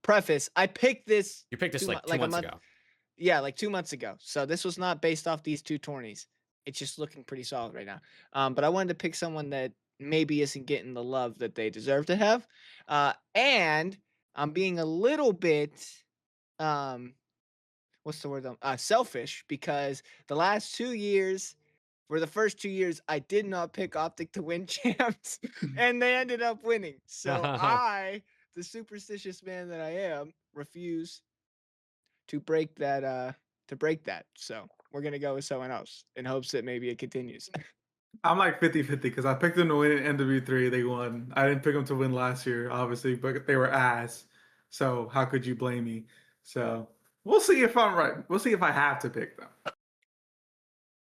Preface, I picked this. You picked this 2 months ago. Yeah, 2 months ago. So this was not based off these 2 tourneys. It's just looking pretty solid right now. But I wanted to pick someone that maybe isn't getting the love that they deserve to have. And I'm being a little bit, what's the word? Selfish, because the last 2 years, for the first 2 years, I did not pick Optic to win champs, and they ended up winning. So I, the superstitious man that I am, refuse to break that. So we're gonna go with someone else in hopes that maybe it continues. I'm 50-50 because I picked them to win in NW3. They won. I didn't pick them to win last year, obviously, but they were ass. So how could you blame me? So we'll see if I'm right. We'll see if I have to pick them.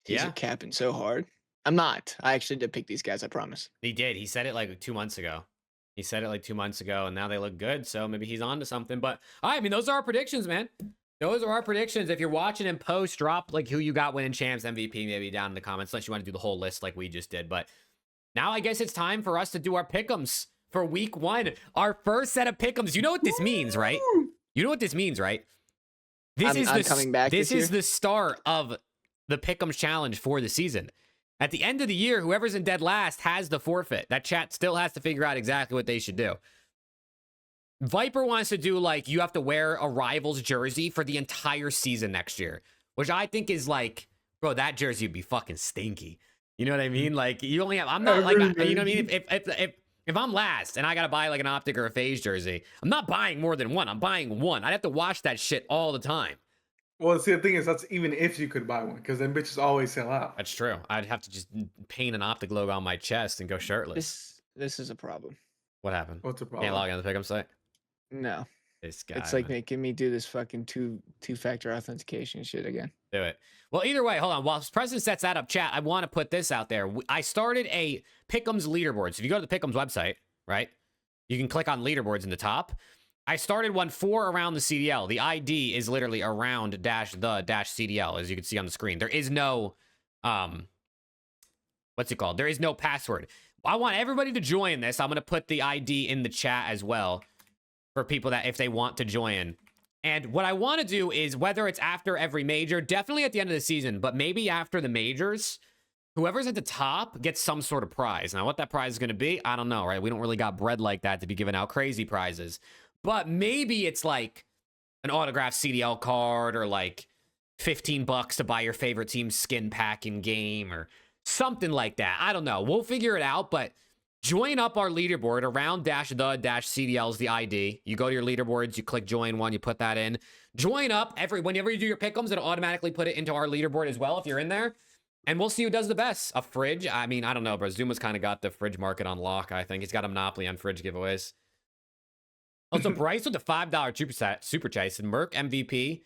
He's capping so hard. I'm not. I actually did pick these guys, I promise. He did. He said it 2 months ago. He said it 2 months ago, and now they look good. So maybe he's on to something. But I mean, those are our predictions, man. Those are our predictions. If you're watching in post, drop who you got winning champs, MVP, maybe down in the comments, unless you want to do the whole list like we just did. But now I guess it's time for us to do our pick'ems for week 1. Our first set of pick'ems. You know what this means, right? You know what this means, right? This is the start of the pick'ems challenge for the season. At the end of the year, whoever's in dead last has the forfeit. That chat still has to figure out exactly what they should do. Viper wants to do like you have to wear a rival's jersey for the entire season next year, which I think is like, bro, that jersey would be fucking stinky. You know what I mean? Like you only have. I'm not like you know what I mean. If I'm last and I gotta buy like an Optic or a FaZe jersey, I'm not buying more than one. I'm buying one. I'd have to wash that shit all the time. Well, see, the thing is, that's even if you could buy one, because then bitches always sell out. That's true. I'd have to just paint an Optic logo on my chest and go shirtless. This is a problem. What happened? What's the problem? Can't log on the PickEms site. No. This guy. It's like making me do this fucking two-factor authentication shit again. Do it. Well, either way, hold on. While President sets that up, chat, I want to put this out there. I started a PickEms leaderboard. So if you go to the PickEms website, right, you can click on leaderboards in the top. I started one for around the CDL. The ID is literally around -the -CDL, as you can see on the screen. There is no, what's it called? There is no password. I want everybody to join this. I'm going to put the ID in the chat as well for people that if they want to join. And what I want to do is, whether it's after every major, definitely at the end of the season, but maybe after the majors, whoever's at the top gets some sort of prize. Now, what that prize is going to be, I don't know, right? We don't really got bread like that to be giving out crazy prizes. But maybe it's like an autographed CDL card or like $15 to buy your favorite team's skin pack in game or something like that. I don't know. We'll figure it out, but join up our leaderboard around -the -CDL is the ID. You go to your leaderboards, you click join one, you put that in. Join up whenever you do your pick'ems, it'll automatically put it into our leaderboard as well if you're in there. And we'll see who does the best. A fridge. I mean, I don't know, but Zuma's kind of got the fridge market on lock, I think. He's got a monopoly on fridge giveaways. Also, Bryce with the $5 super chase and Merc MVP.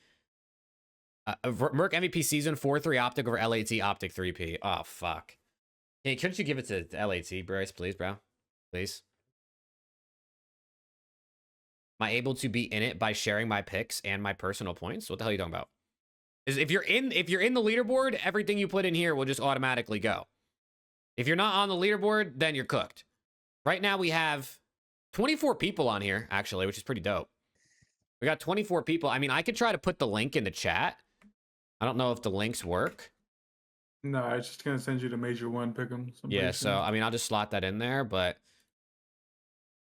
Merc MVP season 4-3 Optic over LAT Optic 3P. Oh, fuck. Hey, couldn't you give it to LAT, Bryce, please, bro? Please. Am I able to be in it by sharing my picks and my personal points? What the hell are you talking about? If you're in the leaderboard, everything you put in here will just automatically go. If you're not on the leaderboard, then you're cooked. Right now we have 24 people on here, actually, which is pretty dope. We got 24 people. I mean, I could try to put the link in the chat. I don't know if the links work. No, it's just going to send you to major one pick'em. Yeah, so, I mean, I'll just slot that in there, but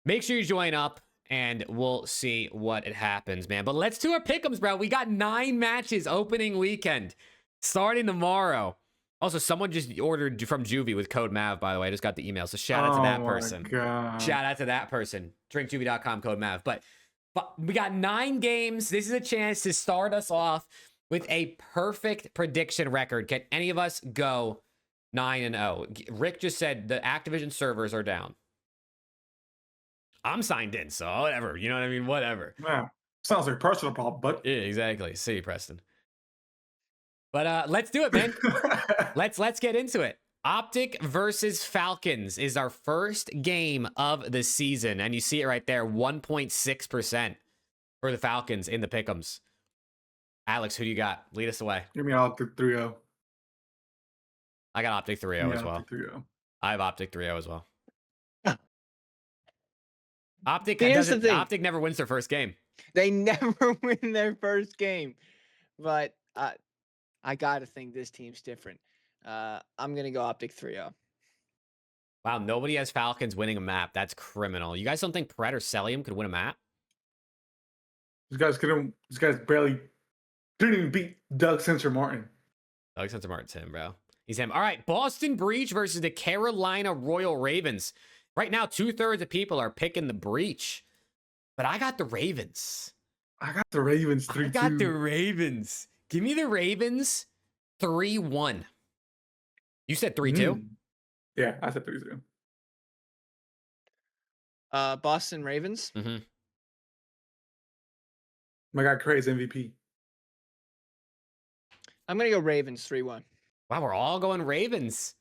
make sure you join up, and we'll see what it happens, man. But let's do our pick'ems, bro. We got 9 matches opening weekend, starting tomorrow. Also, someone just ordered from Juvie with code MAV, by the way. I just got the email, so shout out to that person. God. Shout out to that person. Drinkjuvie.com, code MAV. But we got 9 games. This is a chance to start us off with a perfect prediction record. Can any of us go 9-0? Rick just said the Activision servers are down. I'm signed in, so whatever. You know what I mean? Whatever. Yeah. Sounds like a personal problem, but yeah, exactly. See, Preston. But let's do it, man. let's get into it. Optic versus Falcons is our first game of the season, and you see it right there, 1.6% for the Falcons in the pick'ems. Alex, who do you got? Lead us away. Give me Optic 3-0. I got Optic 3-0 as well. 3-0. I have Optic 3-0 as well. Optic never wins their first game. They never win their first game. But I gotta think this team's different. I'm gonna go Optic 3-0. Wow, nobody has Falcons winning a map. That's criminal. You guys don't think Pred or Celium could win a map? These guys barely didn't even beat Doug Sensor Martin. Doug Sensor Martin's him, bro. He's him. All right, Boston Breach versus the Carolina Royal Ravens. Right now, 2/3 of people are picking the Breach, but I got the Ravens. I got the Ravens 3-2. I got the Ravens. Give me the Ravens 3-1. You said 3-2? Yeah, I said 3-2. Boston Ravens. Mm-hmm. My guy Craze MVP. I'm gonna go Ravens 3-1. Wow, we're all going Ravens.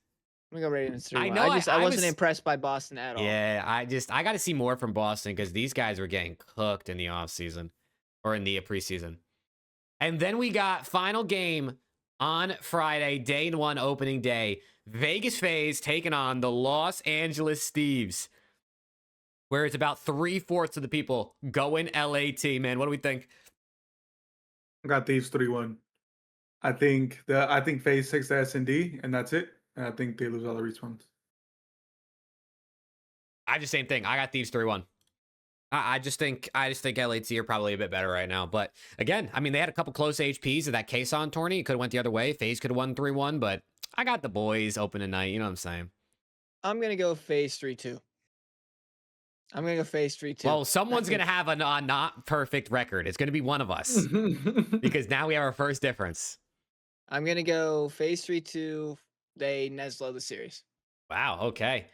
I'm gonna go Ravens 3-1. I know. I wasn't impressed by Boston at all. Yeah, I got to see more from Boston because these guys were getting cooked in the offseason or in the preseason. And then we got final game on Friday, day 1 opening day. Vegas FaZe taking on the Los Angeles Steves, where it's about 3/4 of the people going LAT, man. What do we think? I got Thieves 3-1. I think FaZe takes the S&D, and that's it. And I think they lose all the respawns. I just same thing. I got Thieves 3-1. I just think LAT are probably a bit better right now. But again, I mean, they had a couple close HPs of that Kaysan tourney. It could have went the other way. FaZe could have won 3-1, but I got the boys open tonight. You know what I'm saying? I'm gonna go FaZe 3-2. I'm gonna go FaZe 3-2. Well, someone's gonna have a not perfect record. It's gonna be one of us because now we have our first difference. I'm gonna go FaZe 3-2. They Neslo the series. Wow. Okay.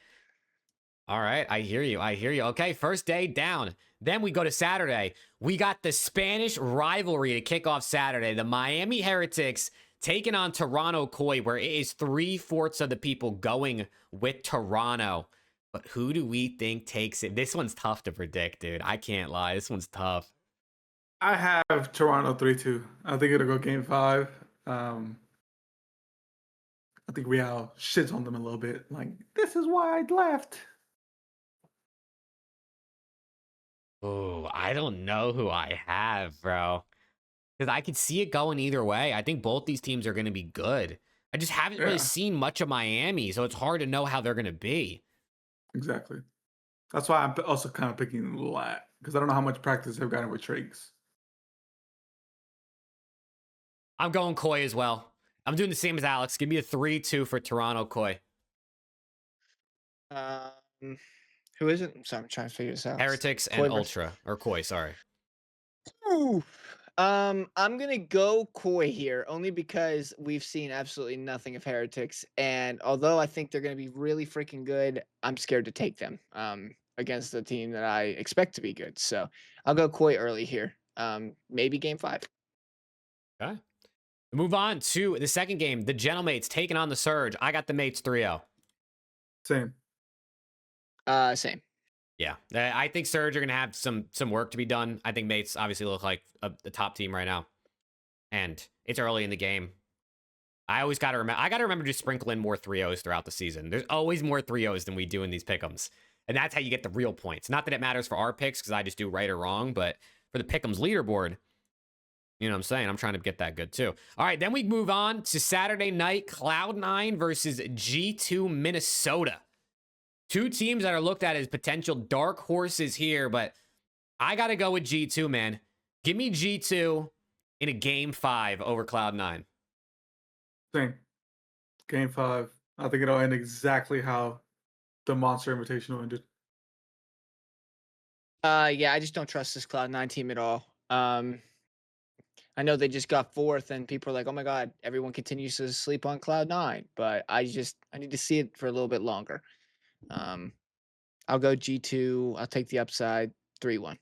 All right. I hear you. Okay. First day down. Then we go to Saturday. We got the Spanish rivalry to kick off Saturday. The Miami Heretics taking on Toronto Koi, where it is 3/4 of the people going with Toronto. But who do we think takes it? This one's tough to predict, dude. I can't lie. This one's tough. I have Toronto 3-2. I think it'll go game 5. I think Real shits on them a little bit. Like, this is why I left. Oh, I don't know who I have, bro. Because I could see it going either way. I think both these teams are going to be good. I just haven't really seen much of Miami, so it's hard to know how they're going to be. Exactly. That's why I'm also kind of picking Lat, because I don't know how much practice they've gotten with Trakes. I'm going Koi as well. I'm doing the same as Alex. Give me a 3-2 for Toronto Koi. Who is it? I'm sorry, I'm trying to figure this out. Heretics and Ultra. Or Koi, sorry. Ooh. I'm gonna go Koi here only because we've seen absolutely nothing of Heretics, and although I think they're gonna be really freaking good, I'm scared to take them against the team that I expect to be good. So I'll go Koi early here. Maybe game 5. Okay. Move on to the second game. The Gentlemates taking on the Surge. I got the Mates 3-0. Same. Same. Yeah, I think Surge are going to have some work to be done. I think Mates obviously look like the top team right now. And it's early in the game. I always got to remember. I got to remember to sprinkle in more 3-0s throughout the season. There's always more 3-0s than we do in these pick'ems. And that's how you get the real points. Not that it matters for our picks because I just do right or wrong. But for the pick'ems leaderboard, you know what I'm saying? I'm trying to get that good too. All right, then we move on to Saturday night. Cloud9 versus G2 Minnesota. Two teams that are looked at as potential dark horses here, but I got to go with G2, man. Give me G2 in a game 5 over Cloud9. Same. Game 5. I think it'll end exactly how the Monster Invitational ended. Yeah, I just don't trust this Cloud9 team at all. I know they just got 4th, and people are like, "Oh my God, everyone continues to sleep on Cloud9," but I need to see it for a little bit longer. I'll go G2. I'll take the upside 3-1.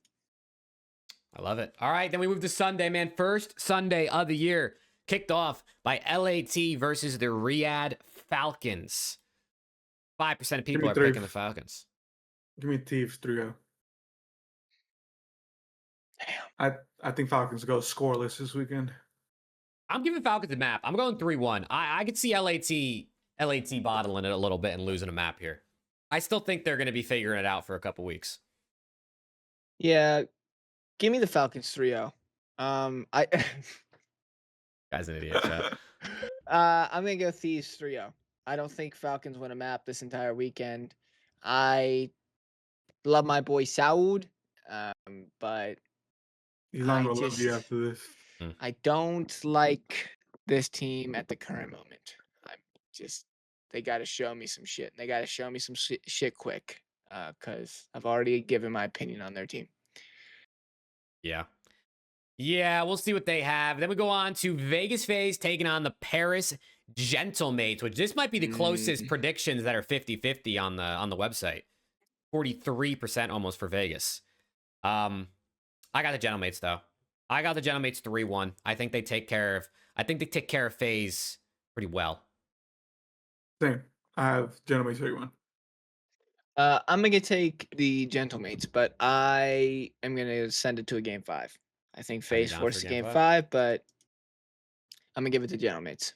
I love it. All right, then we move to Sunday, man. First Sunday of the year, kicked off by LAT versus the Riyadh Falcons. 5% of people are picking the Falcons. Give me Thieves 3-0. I think Falcons go scoreless this weekend. I'm giving Falcons a map. I'm going 3-1. I could see LAT bottling it a little bit and losing a map here. I still think they're going to be figuring it out for a couple weeks. Yeah, give me the Falcons 3-0. Guy's an idiot, chat. I'm gonna go Thieves 3-0. I don't think Falcons win a map this entire weekend. I love my boy Saud, but he's not gonna love you after this. I don't like this team at the current moment. They got to show me some shit. They got to show me some shit quick, because I've already given my opinion on their team. Yeah, we'll see what they have. Then we go on to Vegas FaZe taking on the Paris Gentlemates, which this might be the closest predictions that are 50-50 on the website. 43% almost for Vegas. I got the Gentlemates though. I got the Gentlemates 3-1. I think they take care of FaZe pretty well. Same. I have Gentlemates 3-1. I'm gonna take the Gentlemates, but I am gonna send it to a game 5. I think FaZe forced game 5, but I'm gonna give it to Gentlemates.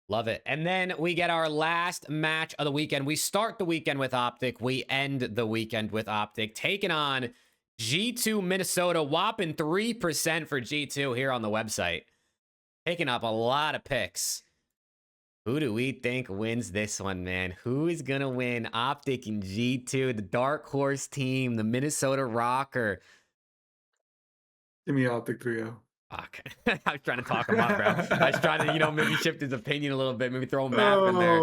Love it. And then we get our last match of the weekend. We start the weekend with Optic. We end the weekend with Optic, taking on G2 Minnesota. Whopping 3% for G2 here on the website. Taking up a lot of picks. Who do we think wins this one, man? Who is going to win? Optic and G2, the dark horse team, the Minnesota Rocker. Give me Optic 3-0. Fuck. I was trying to talk him up, bro. I was trying to, maybe shift his opinion a little bit, maybe throw a map in there.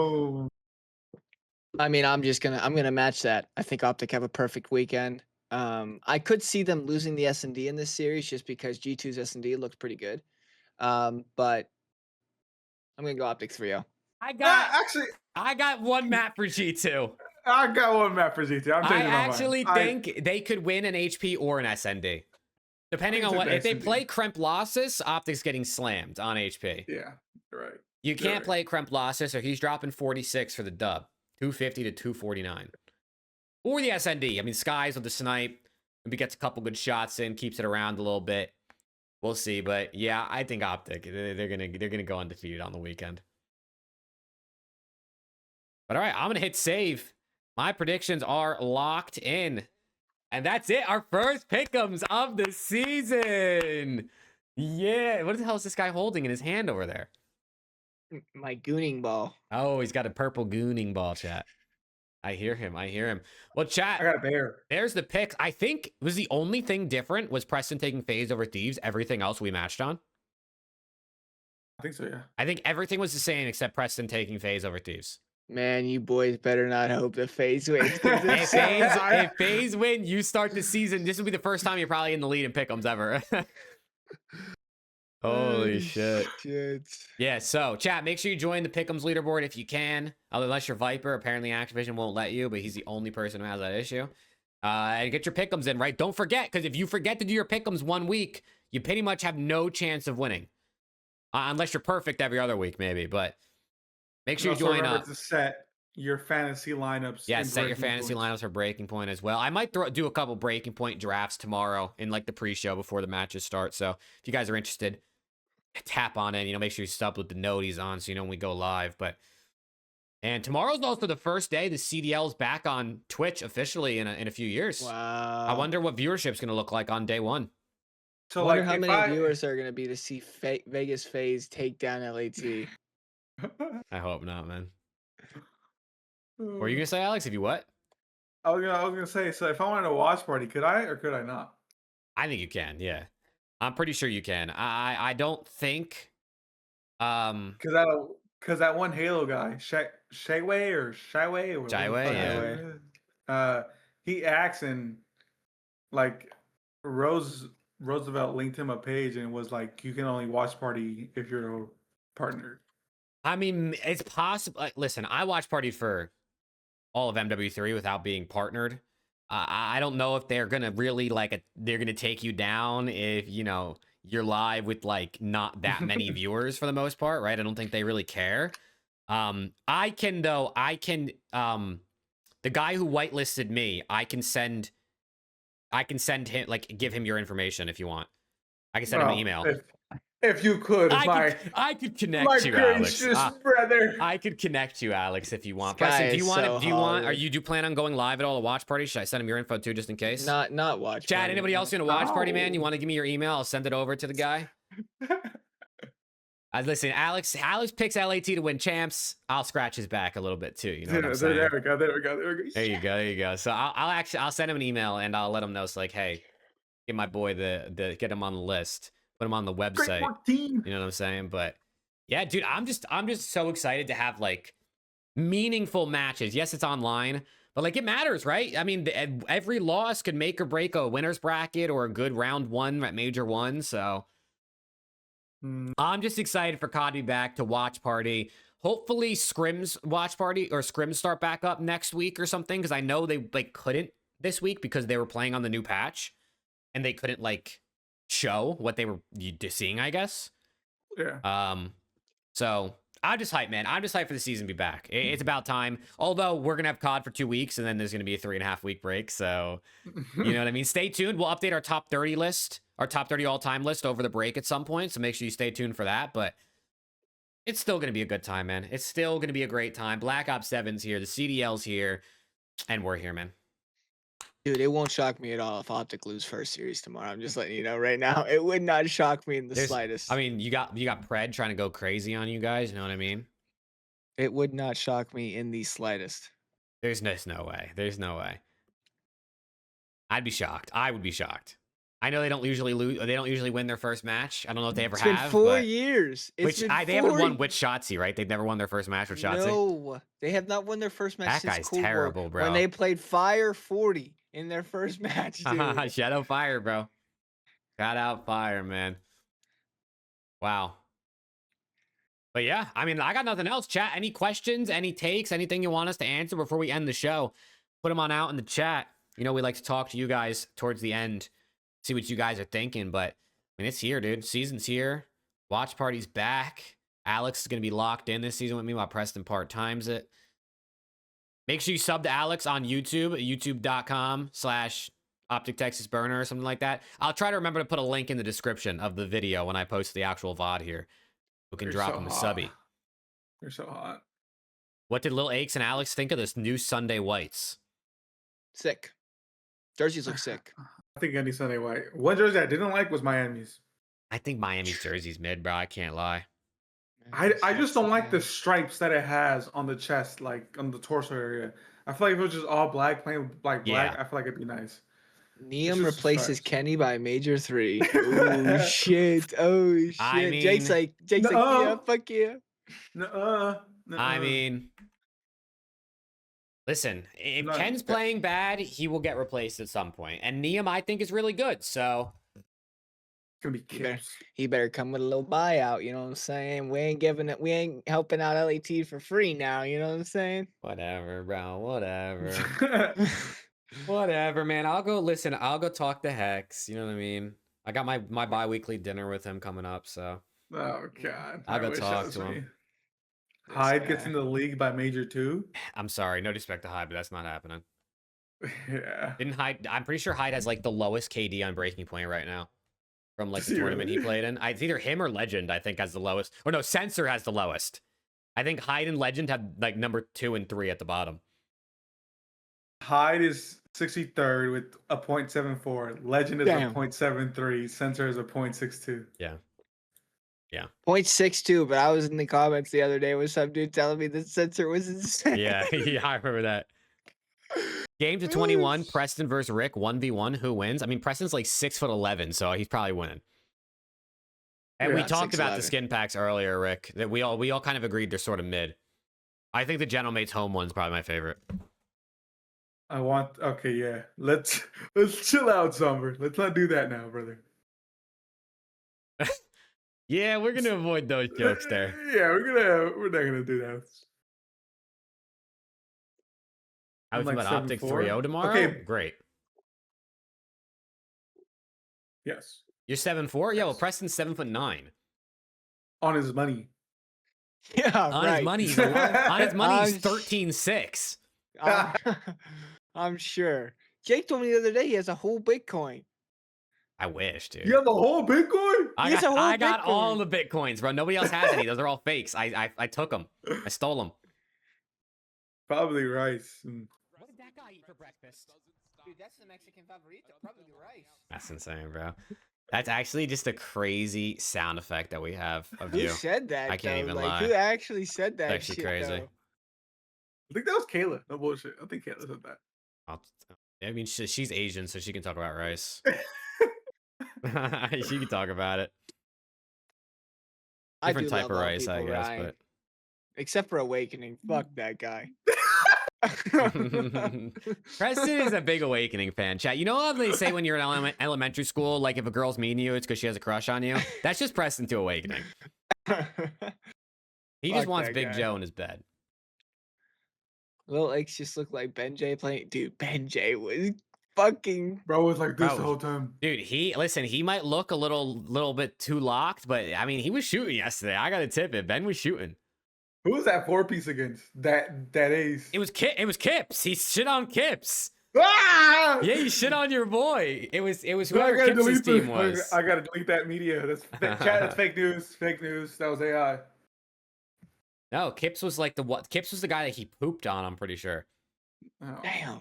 I mean, I'm gonna match that. I think Optic have a perfect weekend. I could see them losing the S&D in this series just because G2's S&D looked pretty good. But I'm gonna go Optic 3-0. I got one map for G2. I got one map for G2. I actually think they could win an HP or an SND. Depending on what, if they play Kremplossus, Optic's getting slammed on HP. Yeah, you're right. You can't play Kremplossus, or he's dropping 46 for the dub. 250 to 249. Or the SND. I mean, Skies with the snipe. Maybe gets a couple good shots in, keeps it around a little bit. We'll see. But yeah, I think Optic, they're gonna go undefeated on the weekend. But all right, I'm gonna hit save. My predictions are locked in. And that's it. Our first pick'ems of the season. Yeah. What the hell is this guy holding in his hand over there? My gooning ball. Oh, he's got a purple gooning ball, chat. I hear him. Well, chat. I got a bear. There's the picks. I think was the only thing different was Preston taking FaZe over Thieves. Everything else we matched on. I think so, yeah. I think everything was the same except Preston taking FaZe over Thieves. Man, you boys better not hope the FaZe wins. If FaZe win, you start the season. This will be the first time you're probably in the lead in pick'ems ever. Holy shit. Yeah, so chat, make sure you join the pick'ems leaderboard if you can. Unless you're Viper, apparently Activision won't let you, but he's the only person who has that issue. And get your pick'ems in, right? Don't forget, because if you forget to do your pick'ems 1 week, you pretty much have no chance of winning. Unless you're perfect every other week, maybe, but make sure you join up. To set your fantasy lineups. Yeah, set your fantasy lineups for Breaking Point as well. I might do a couple Breaking Point drafts tomorrow in like the pre-show before the matches start. So if you guys are interested, tap on it. Make sure you sub with the note he's on so you know when we go live. And tomorrow's also the first day the CDL's back on Twitch officially in a few years. Wow. I wonder what viewership's going to look like on day 1. So I wonder how many viewers are going to be to see Vegas FaZe take down LAT. I hope not, man. What were you gonna say, Alex? If you what? I was gonna say, so if I wanted a watch party, could I or could I not? I think you can. Yeah, I'm pretty sure you can. I don't think. Because that one Halo guy, Shyway, yeah. He acts in like Roosevelt linked him a page and was like, you can only watch party if you're a partner. I mean, it's possible. Listen, I watch party for all of MW3 without being partnered. I don't know if they're gonna really they're gonna take you down if you're live with not that many viewers for the most part, right? I don't think they really care. The guy who whitelisted me, I can send him, give him your information if you want. I can send him an email. If you could, I could connect you, Alex. Brother. I could connect you, Alex, if you want. Preston, do you want? Are you plan on going live at all a watch party? Should I send him your info too, just in case? Not watch. Chat. Party. Anybody else in a watch party, man? You want to give me your email? I'll send it over to the guy. Listen, Alex picks LAT to win champs. I'll scratch his back a little bit too. You know what I'm saying? There we go. There you go. So I'll send him an email and I'll let him know. So hey, get my boy get him on the list. Put them on the website. You know what I'm saying? But yeah, dude, I'm just so excited to have meaningful matches. Yes, it's online, but it matters, right? I mean, every loss could make or break a winner's bracket or a good round 1 at Major 1. So I'm just excited for COD to be back to watch party. Hopefully Scrim's watch party or Scrim start back up next week or something, because I know they couldn't this week because they were playing on the new patch and they couldn't show what they were seeing, I guess. Yeah. So I'm just hyped, man. I'm just hyped for the season to be back. It's about time. Although we're gonna have COD for 2 weeks, and then there's gonna be a 3.5 week break. So you know what I mean. Stay tuned. We'll update our top 30 list, our top 30 all-time list over the break at some point. So make sure you stay tuned for that. But it's still gonna be a good time, man. It's still gonna be a great time. Black Ops 7's here, the CDL's here, and we're here, man. Dude, it won't shock me at all if Optic lose first series tomorrow. I'm just letting you know right now. It would not shock me in the slightest. I mean, you got Pred trying to go crazy on you guys. You know what I mean? It would not shock me in the slightest. There's no way. There's no way. I'd be shocked. I would be shocked. I know they don't usually lose. They don't usually win their first match. I don't know if they ever It's been have. 4 but years. they haven't won with Shotzi, right? They've never won their first match with Shotzi. No, they have not won their first match That since guy's Cold War, terrible, bro. when they played Fire 40 in their first match, dude. Shadow Fire, bro. Shout out Fire, man. Wow. But yeah, I mean, I got nothing else. Chat, any questions, any takes, anything you want us to answer before we end the show, put them on out in the chat. You know, we like to talk to you guys towards the end, see what you guys are thinking. But I mean, it's here, dude. Season's here. Watch party's back. Alex is going to be locked in this season with me while Preston part-times it. Make sure you sub to Alex on YouTube, youtube.com/OpticTexasBurner or something like that. I'll try to remember to put a link in the description of the video when I post the actual VOD here. We can drop him a subby. You're so hot. What did Lil Aches and Alex think of this new Sunday whites? Sick. Jerseys look sick. I think any Sunday white. One jersey I didn't like was Miami's. I think Miami's jersey's mid, bro. I can't lie. I just don't like the stripes that it has on the chest, like on the torso area. I feel like if it was just all black, plain like black, I feel like it'd be nice. Neum replaces Kenny by Major 3. Oh shit! Oh shit! I mean, Jake's like, yeah, fuck yeah. I mean, listen, if Ken's playing bad, he will get replaced at some point. And Neum, I think, is really good. So it's gonna be Kips. He better come with a little buyout. You know what I'm saying? We ain't helping out LAT for free now. You know what I'm saying? Whatever, bro. Whatever. Whatever, man. I'll go talk to Hex. You know what I mean? I got my bi-weekly dinner with him coming up, so. Oh god. I'll go talk to him. Hyde gets in the league by Major 2. I'm sorry, no disrespect to Hyde, but that's not happening. Yeah. Didn't Hyde? I'm pretty sure Hyde has like the lowest KD on Breaking Point right now, from like the tournament he played in. It's either him or Legend. I think has the lowest. Or no, Censor has the lowest. I think Hyde and Legend have like number 2 and 3 at the bottom. Hyde is 63rd with a .74. Legend is a .73. Censor is a .62. Yeah. Yeah. 0.62, but I was in the comments the other day with some dude telling me the Censor was insane. Yeah, I remember that. Game to 21, Preston versus Rick, 1v1. Who wins? I mean, Preston's like 6'11", so he's probably winning. And we talked about the skin packs earlier, Rick. That we all kind of agreed they're sort of mid. I think the Genomate's home one's probably my favorite. Okay, yeah. Let's chill out, Somber. Let's not do that now, brother. Yeah, we're gonna avoid those jokes there. Yeah, we're not gonna do that. I was about Optic 3-0 tomorrow. Okay, great. Yes. You're 7'4"? Yeah, well, Preston's 7'9". On his money. Yeah, on his money. He's 13.6. I'm sure. Jake told me the other day he has a whole Bitcoin. I wish, dude. You have a whole Bitcoin? I got all the Bitcoins, bro. Nobody else has any. Those are all fakes. I took them. I stole them. Probably rice. What did that guy eat for breakfast? Dude, that's the Mexican favorito. Probably rice. That's insane, bro. That's actually just a crazy sound effect that we have of you. Who said that? I can't even lie. Who actually said that? It's actually crazy. Though? I think that was Kayla. No bullshit. I think Kayla said that. I mean, she's Asian, so she can talk about rice. She can talk about it. Different type of rice, I guess, but except for Awakening. Fuck that guy. Preston is a big Awakening fan. Chat. You know how they say when you're in elementary school, like if a girl's mean to you, it's because she has a crush on you? That's just Preston to Awakening. He just wants Big Joe in his bed. Lil X just looked like Ben J playing. Dude, Ben J was fucking. Bro was like this the whole time. Dude, he might look a little bit too locked, but I mean, he was shooting yesterday. I gotta tip it. Ben was shooting. Who was that 4-piece against? That ace. It was Kips. He shit on Kips. Ah! Yeah, you shit on your boy. It was whoever Kips' team was. I gotta delete that media. That's that's fake news. Fake news. That was AI. No, Kips was like Kips was the guy that he pooped on, I'm pretty sure. Oh,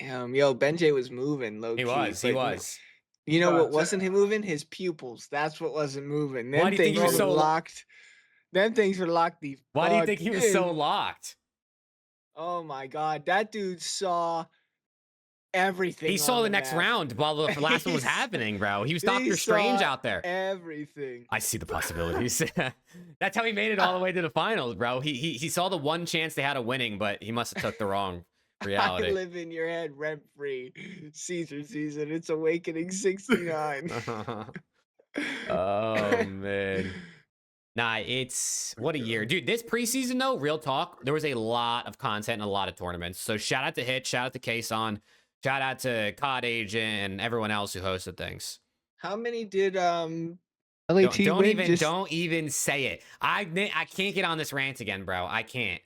damn. Yo, Ben J was moving low key. He was. You know what wasn't moving? His pupils. That's what wasn't moving. Why do you think he was so locked? Them things were locked the Why do you fuck think he was so in. locked? Oh my god, that dude saw everything. He saw on the the next map. round while the last one was happening, bro. He was Doctor Strange out there. Everything. I see the possibilities. That's how he made it all the way to the finals, bro. He saw the one chance they had of winning, but he must have took the wrong reality. I live in your head rent free. Caesar season. It's Awakening 69. Oh man. Nah, it's what a year. Dude, this preseason though, real talk, there was a lot of content and a lot of tournaments. So shout out to Hit, shout out to Kaysan, shout out to COD Agent and everyone else who hosted things. How many did LAT don't even say it. I can't get on this rant again, bro. I can't.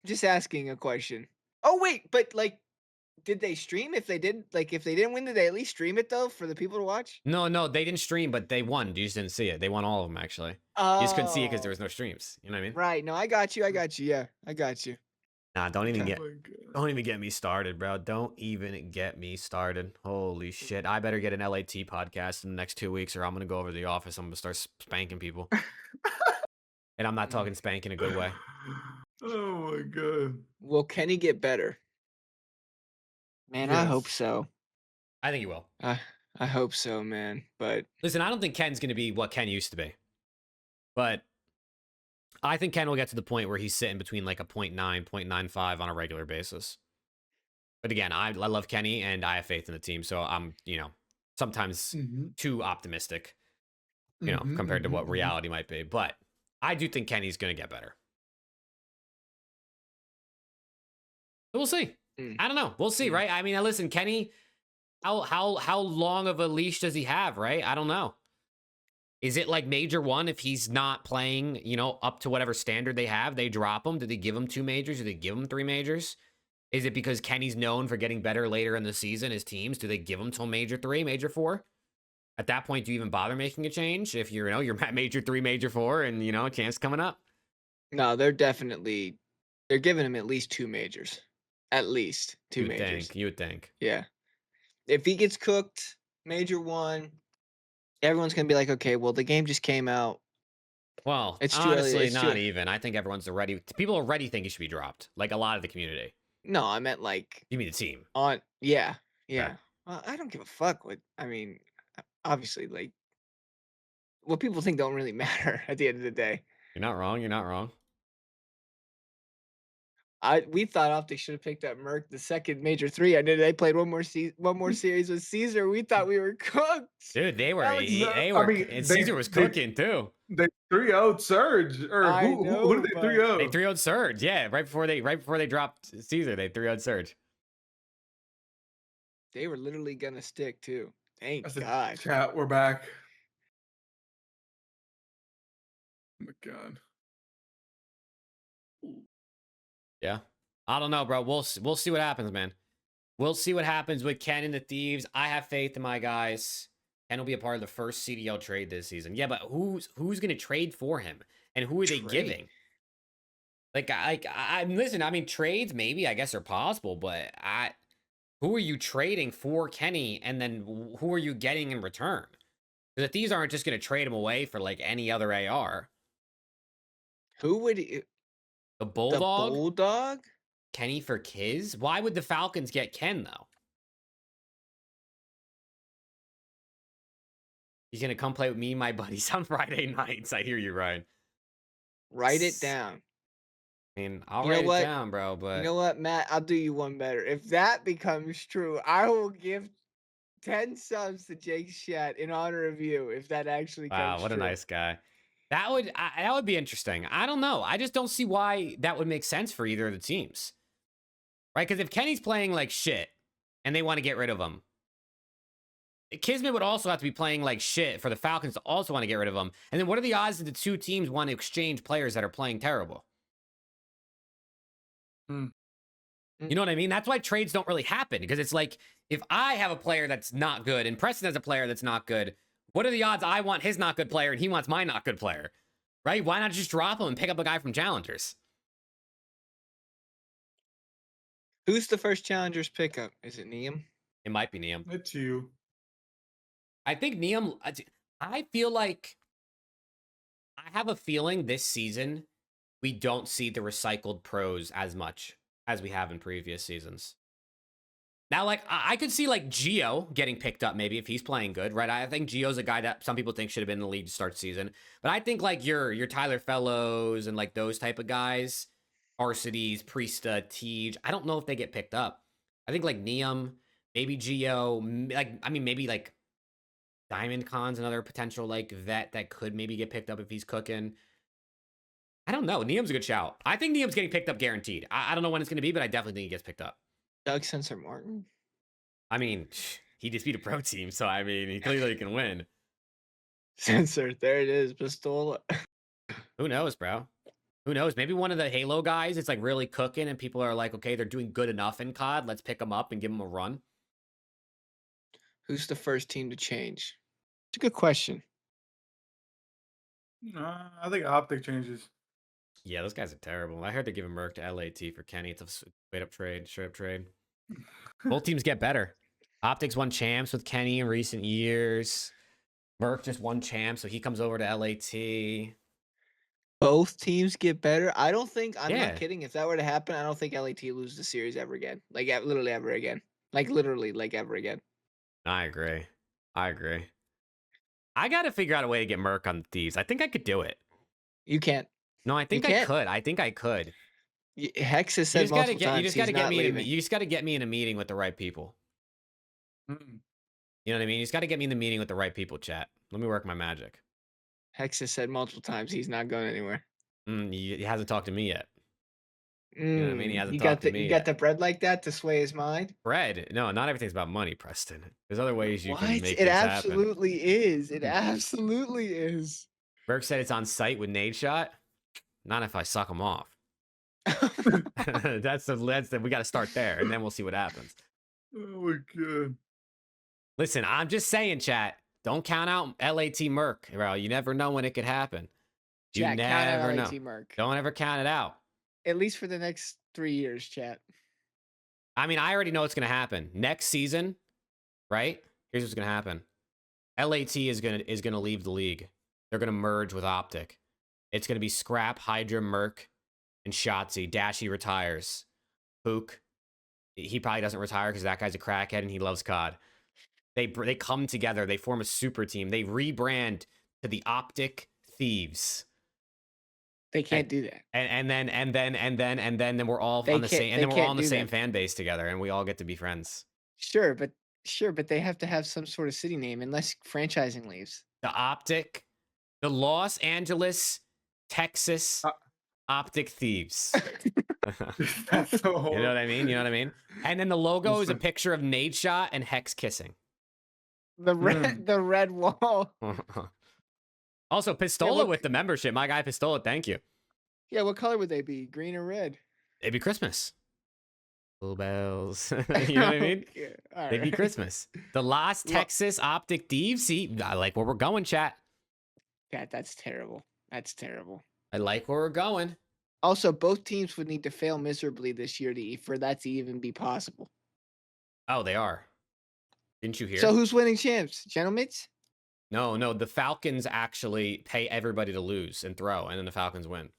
Just asking a question. Oh wait, but like, did they stream? If they didn't win, did they at least stream it though for the people to watch? No, they didn't stream, but they won. You just didn't see it. They won all of them actually. Oh, you just couldn't see it because there was no streams. You know what I mean? Right. No, I got you. Yeah, I got you. Nah, don't even get me started, bro. Don't even get me started. Holy shit. I better get an LAT podcast in the next 2 weeks or I'm going to go over to the office. I'm going to start spanking people. And I'm not talking spanking in a good way. Oh my god. Will Kenny get better? Man, yes. I hope so. I think he will. I hope so, man. But listen, I don't think Ken's going to be what Ken used to be. But I think Ken will get to the point where he's sitting between like a 0.9, 0.95 on a regular basis. But again, I love Kenny and I have faith in the team. So I'm, sometimes too optimistic, compared to what reality might be. But I do think Kenny's going to get better. So we'll see. I don't know. We'll see, right? I mean, listen, Kenny, how long of a leash does he have, right? I don't know. Is it like major one if he's not playing, up to whatever standard they have, they drop him? Do they give him 2 majors? Do they give him 3 majors? Is it because Kenny's known for getting better later in the season, his teams? Do they give him till major 3, major 4? At that point, do you even bother making a change if you're at major 3, major 4 and, a chance coming up? No, they're giving him at least 2 majors. At least 2 majors. You would think. Yeah. If he gets cooked, major 1, everyone's going to be like, okay, well, the game just came out. Well, it's honestly not even. I think people already think he should be dropped. Like a lot of the community. No, I meant like. You mean the team? Yeah. Okay. Well, I don't give a fuck obviously, like, what people think don't really matter at the end of the day. You're not wrong. We thought Optic should have picked up Merc the second major 3. I knew they played one more series with Caesar. We thought we were cooked. Dude, they were. And Caesar was cooking too. They 3-0'd Surge. Or who did they 3-0? They 3-0'd Surge. Yeah, right before they dropped Caesar, they 3-0'd Surge. They were literally gonna stick too. Thank God. Chat, we're back. Oh my God. Yeah. I don't know, bro. We'll see what happens, man. We'll see what happens with Ken and the Thieves. I have faith in my guys. Ken will be a part of the first CDL trade this season. Yeah, but who's going to trade for him? And who are they giving? Listen, I mean, trades maybe, I guess, are possible, but who are you trading for Kenny? And then who are you getting in return? Because the Thieves aren't just going to trade him away for like any other AR. Who would... The Bulldog? The Bulldog? Kenny for Kiz? Why would the Falcons get Ken, though? He's going to come play with me and my buddies on Friday nights. I hear you, Ryan. Write it down. I mean, I'll write it down, bro, but... You know what, Matt? I'll do you one better. If that becomes true, I will give 10 subs to Jake's chat in honor of you, if that actually comes true. Wow, what a nice guy. That would be interesting. I don't know. I just don't see why that would make sense for either of the teams. Right? Because if Kenny's playing like shit and they want to get rid of him, Kismet would also have to be playing like shit for the Falcons to also want to get rid of him. And then what are the odds that the 2 teams want to exchange players that are playing terrible? You know what I mean? That's why trades don't really happen. Because it's like, if I have a player that's not good and Preston has a player that's not good, what are the odds I want his not good player and he wants my not good player? Right? Why not just drop him and pick up a guy from Challengers? Who's the first Challengers pickup? Is it Neum? It might be Neum. It's you. I think Neum... I feel like I have a feeling this season we don't see the recycled pros as much as we have in previous seasons. Now, like, I could see, like, Geo getting picked up maybe if he's playing good, right? I think Geo's a guy that some people think should have been in the league to start the season. But I think, like, your Tyler Fellows and, like, those type of guys, Arcides, Priesta, Tej, I don't know if they get picked up. I think, like, Neum, maybe Geo, like, I mean, maybe, like, Diamond Con's another potential, like, vet that could maybe get picked up if he's cooking. I don't know. Neum's a good shout. I think Neum's getting picked up guaranteed. I don't know when it's going to be, but I definitely think he gets picked up. Doug Sensor Martin. I mean, he just beat a pro team, so I mean, he clearly can win. Sensor, there it is, Pistola. Who knows, bro? Who knows? Maybe one of the Halo guys is like really cooking, and people are like, okay, they're doing good enough in COD. Let's pick them up and give them a run. Who's the first team to change? It's a good question. I think Optic changes. Yeah, those guys are terrible. I heard they're giving Merc to LAT for Kenny. It's a straight up trade. Both teams get better. Optics won champs with Kenny in recent years. Merc just won champs, so he comes over to LAT. Both teams get better. I don't think, I'm Yeah. not kidding. If that were to happen, I don't think LAT loses the series ever again. Like, literally ever again. Like, literally, like, ever again. I agree. I got to figure out a way to get Merc on the Thieves. I think I could do it. You can't. No, I think I could. I think I could. Hex has said multiple times you just got to get me. leaving. You just got to get me in a meeting with the right people. Mm. You know what I mean? You just got to get me in the meeting with the right people. Chat. Let me work my magic. Hex has said multiple times he's not going anywhere. He hasn't talked to me yet. You know what I mean? He hasn't You talked to me. You got the bread like that to sway his mind? Bread? No, not everything's about money, Preston. There's other ways you can make It things happen. absolutely is. It absolutely is. Burke said it's on site with Nade Shot. Not if I suck him off. that's the we got to start there, and then we'll see what happens. Oh my god! Listen, I'm just saying, chat. Don't count out LAT Merc, bro. You never know when it could happen. You Chat, never know. Merc. Don't ever count it out. At least for the next 3 years, chat. I mean, I already know what's gonna happen next season, right? Here's what's gonna happen. LAT is gonna leave the league. They're gonna merge with Optic. It's gonna be Scrap, Hydra, Merc, and Shotzi. Dashy retires. Pook, he probably doesn't retire because that guy's a crackhead and he loves COD. They come together. They form a super team. They rebrand to the Optic Thieves. They can't do that. And then we're all on the same. And then we're all on the same fan base together, and we all get to be friends. Sure, but they have to have some sort of city name unless franchising leaves. The Optic, the Los Angeles, Texas Optic Thieves. That's so horrible. You know what I mean? You know what I mean? And then the logo is a picture of Nade Shot and Hex kissing. The red wall. Also, Pistola with the membership. My guy Pistola, thank you. Yeah, what color would they be? Green or red? It'd be Christmas. Blue bells. You know what I mean? Right. They'd be Christmas. The Las Texas Optic Thieves. See, I like where we're going, chat. Chat, that's terrible. That's terrible. I like where we're going. Also, both teams would need to fail miserably this year for that to even be possible. Oh, they are. Didn't you hear? So who's winning champs? Gentlemen? No. The Falcons actually pay everybody to lose and throw, and then the Falcons win.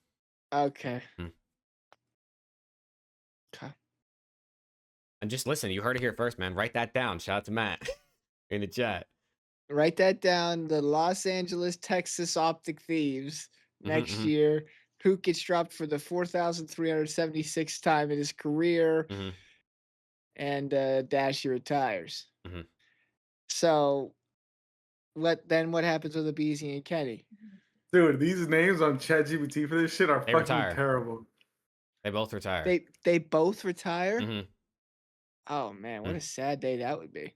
Okay. Okay. And just listen. You heard it here first, man. Write that down. Shout out to Matt in the chat. Write that down. The Los Angeles, Texas Optic Thieves next year. Who gets dropped for the 4,376th time in his career. And Dashy retires. So what happens with the Beezy and Kenny? Dude, these names on ChatGPT for this shit are fucking terrible. They both retire. They both retire? Oh man, what a sad day that would be.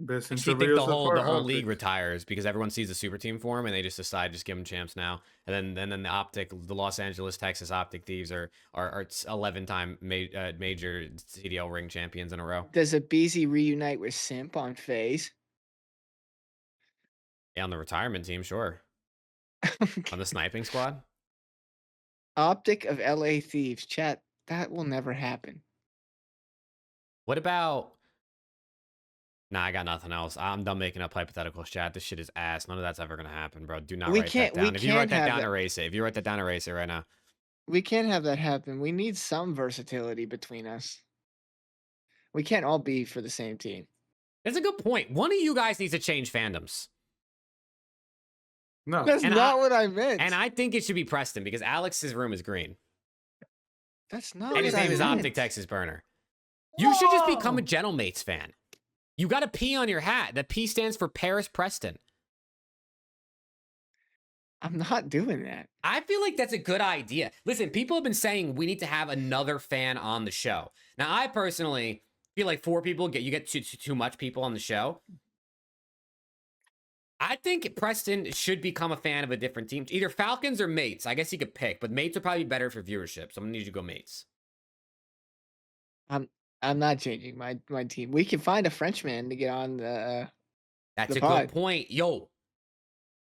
I think the whole league retires because everyone sees the super team form and they just decide just give them champs now. And then the Los Angeles, Texas Optic Thieves are 11-time major CDL ring champions in a row. Does a BZ reunite with Simp on FaZe? Yeah, on the retirement team, sure. On the sniping squad. Optic of LA Thieves, chat. That will never happen. What about Nah, I got nothing else. I'm done making up hypotheticals, chat. This shit is ass. None of that's ever gonna happen, bro. Do not We write can't. that We down. If you write can't that have down, that. erase it. If you write that down, erase it right now. We can't have that happen. We need some versatility between us. We can't all be for the same team. That's a good point. One of you guys needs to change fandoms. No, That's And not what I meant. And I think it should be Preston because Alex's room is green. That's not And what his I name is meant. Optic Texas Burner. You should just become a Whoa! Gentlemates fan. You got a P on your hat. That P stands for Paris Preston. I'm not doing that. I feel like that's a good idea. Listen, people have been saying we need to have another fan on the show. Now, I personally feel like 4 people you get too much people on the show. I think Preston should become a fan of a different team, either Falcons or Mates. I guess he could pick, but Mates would probably be better for viewership. So I'm gonna need you to go Mates. I'm not changing my team. We can find a Frenchman to get on That's the a pod. good point. Yo,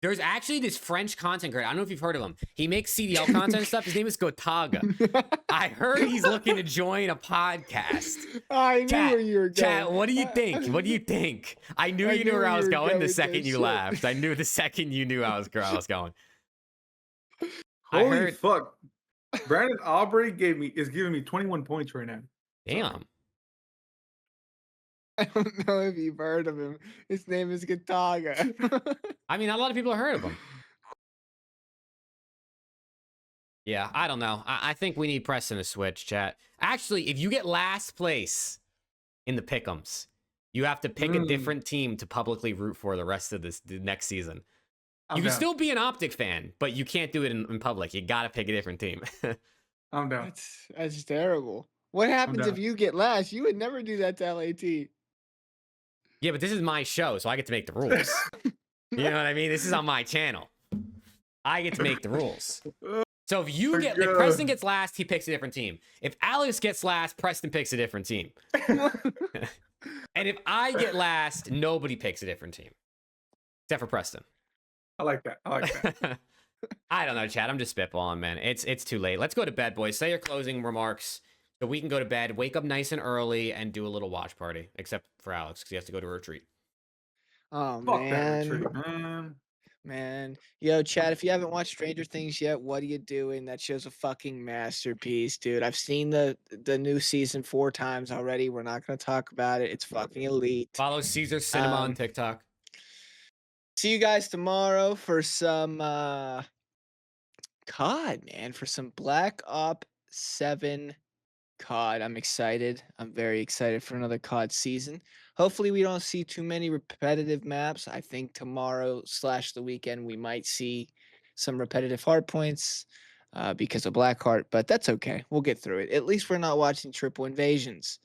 there's actually this French content creator. I don't know if you've heard of him. He makes CDL content and stuff. His name is Gotaga. I heard he's looking to join a podcast. I knew Chat, where you were going. Chat, what do you think? What do you think? I knew you knew where I was going the second you laughed. I knew the second you knew I was going. Holy fuck. Brandon Aubrey is giving me 21 points right now. Damn. I don't know if you've heard of him. His name is Gotaga. I mean, not a lot of people have heard of him. Yeah, I don't know. I think we need Preston to switch, chat. Actually, if you get last place in the PickEms, you have to pick a different team to publicly root for the rest of the next season. You can still be an Optic fan, but you can't do it in public. You got to pick a different team. I'm down. That's terrible. What happens if you get last? You would never do that to LAT. Yeah, but this is my show, so I get to make the rules. You know what I mean? This is on my channel. I get to make the rules. So if Preston gets last, he picks a different team. If Alex gets last, Preston picks a different team. And if I get last, nobody picks a different team. Except for Preston. I like that. I don't know, Chad. I'm just spitballing, man. It's too late. Let's go to bed, boys. Say your closing remarks so we can go to bed, wake up nice and early, and do a little watch party. Except for Alex, because he has to go to a retreat. Oh, Fuck man. that retreat, man. Man. Yo, Chad, if you haven't watched Stranger Things yet, what are you doing? That show's a fucking masterpiece, dude. I've seen the new season 4 times already. We're not going to talk about it. It's fucking elite. Follow Caesar Cinema on TikTok. See you guys tomorrow for some COD, man. For some Black Ops 7 COD. I'm excited. I'm very excited for another COD season. Hopefully we don't see too many repetitive maps. I think tomorrow / the weekend we might see some repetitive hard points because of Blackheart, but that's okay. We'll get through it. At least we're not watching triple invasions.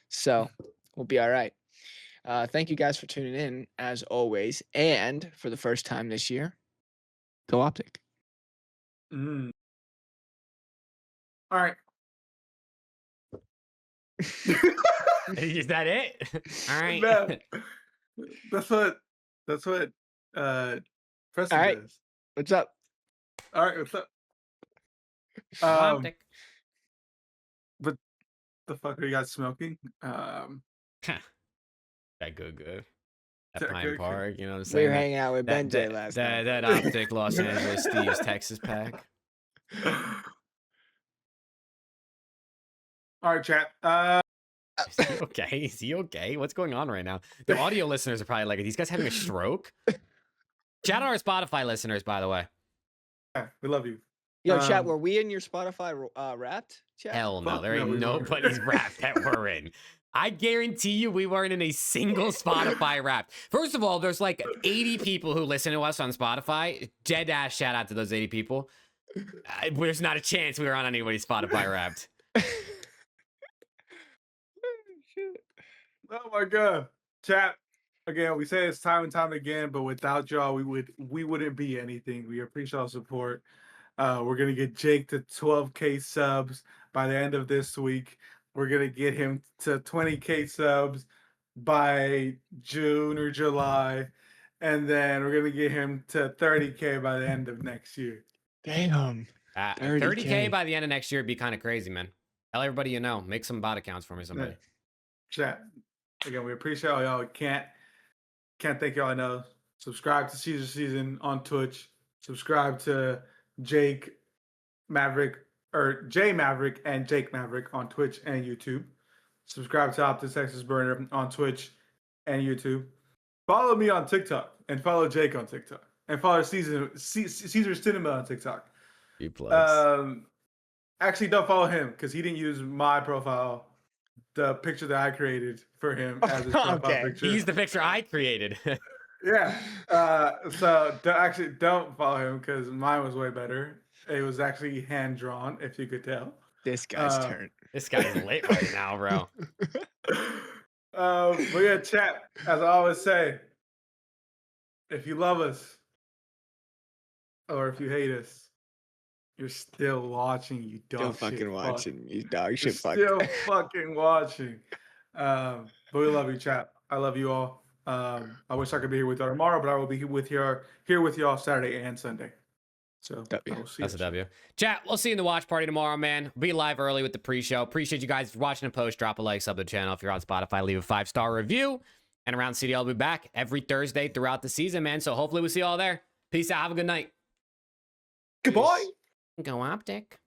So we'll be all right. Thank you guys for tuning in as always. And for the first time this year, go Optic. All right. Is that it? All right. Man, that's what Preston does. What's up? All right, what's up? Optic. But the fuck are you guys smoking? That good. At Pine Park, you know what I'm saying? We were hanging out with Ben J last night. That Optic Los Angeles Steve's Texas pack. All right, chat. Is he okay? Is he okay? What's going on right now? The audio listeners are probably like, are these guys having a stroke? Shout out our Spotify listeners, by the way. Yeah, we love you. Yo, chat, were we in your Spotify Wrapped? Chat? Hell no. Fuck There ain't no, nobody's Wrapped that we're in. I guarantee you we weren't in a single Spotify Wrapped. First of all, there's like 80 people who listen to us on Spotify. Dead ass shout out to those 80 people. There's not a chance we were on anybody's Spotify Wrapped. Oh my god, chat. Again, we say it's time and time again, but without y'all, we wouldn't be anything. We appreciate our support. We're gonna get Jake to 12K subs by the end of this week. We're gonna get him to 20K subs by June or July, and then we're gonna get him to 30K by the end of next year. Damn. 30K by the end of next year would be kind of crazy, man. Tell everybody you know. Make some bot accounts for me, somebody. Chat. Again, we appreciate all y'all. Can't thank y'all enough. Subscribe to Caesar Season on Twitch. Subscribe to Jake Maverick or Jay Maverick and Jake Maverick on Twitch and YouTube. Subscribe to Optus Texas Burner on Twitch and YouTube. Follow me on TikTok and follow Jake on TikTok and follow Caesar Cinema on TikTok. Actually, don't follow him because he didn't use my profile, the picture that I created for him as his profile picture. He used the picture I created. Yeah. So don't follow him because mine was way better. It was actually hand drawn, if you could tell. This guy's turn. This guy's lit right now, bro. But yeah, chat, as I always say, if you love us or if you hate us, you're still watching, you dog Still fucking shit watching, you dog You're shit fuck. still fucking watching. But we love you, chat. I love you all. I wish I could be here with y'all tomorrow, but I will be here with y'all Saturday and Sunday. So I will see That's you. a W. Chat, we'll see you in the watch party tomorrow, man. We'll be live early with the pre-show. Appreciate you guys watching and post. Drop a like, sub to the channel. If you're on Spotify, leave a 5-star review. And around CDL, will be back every Thursday throughout the season, man. So hopefully we'll see you all there. Peace out. Have a good night. Goodbye. Go Optic.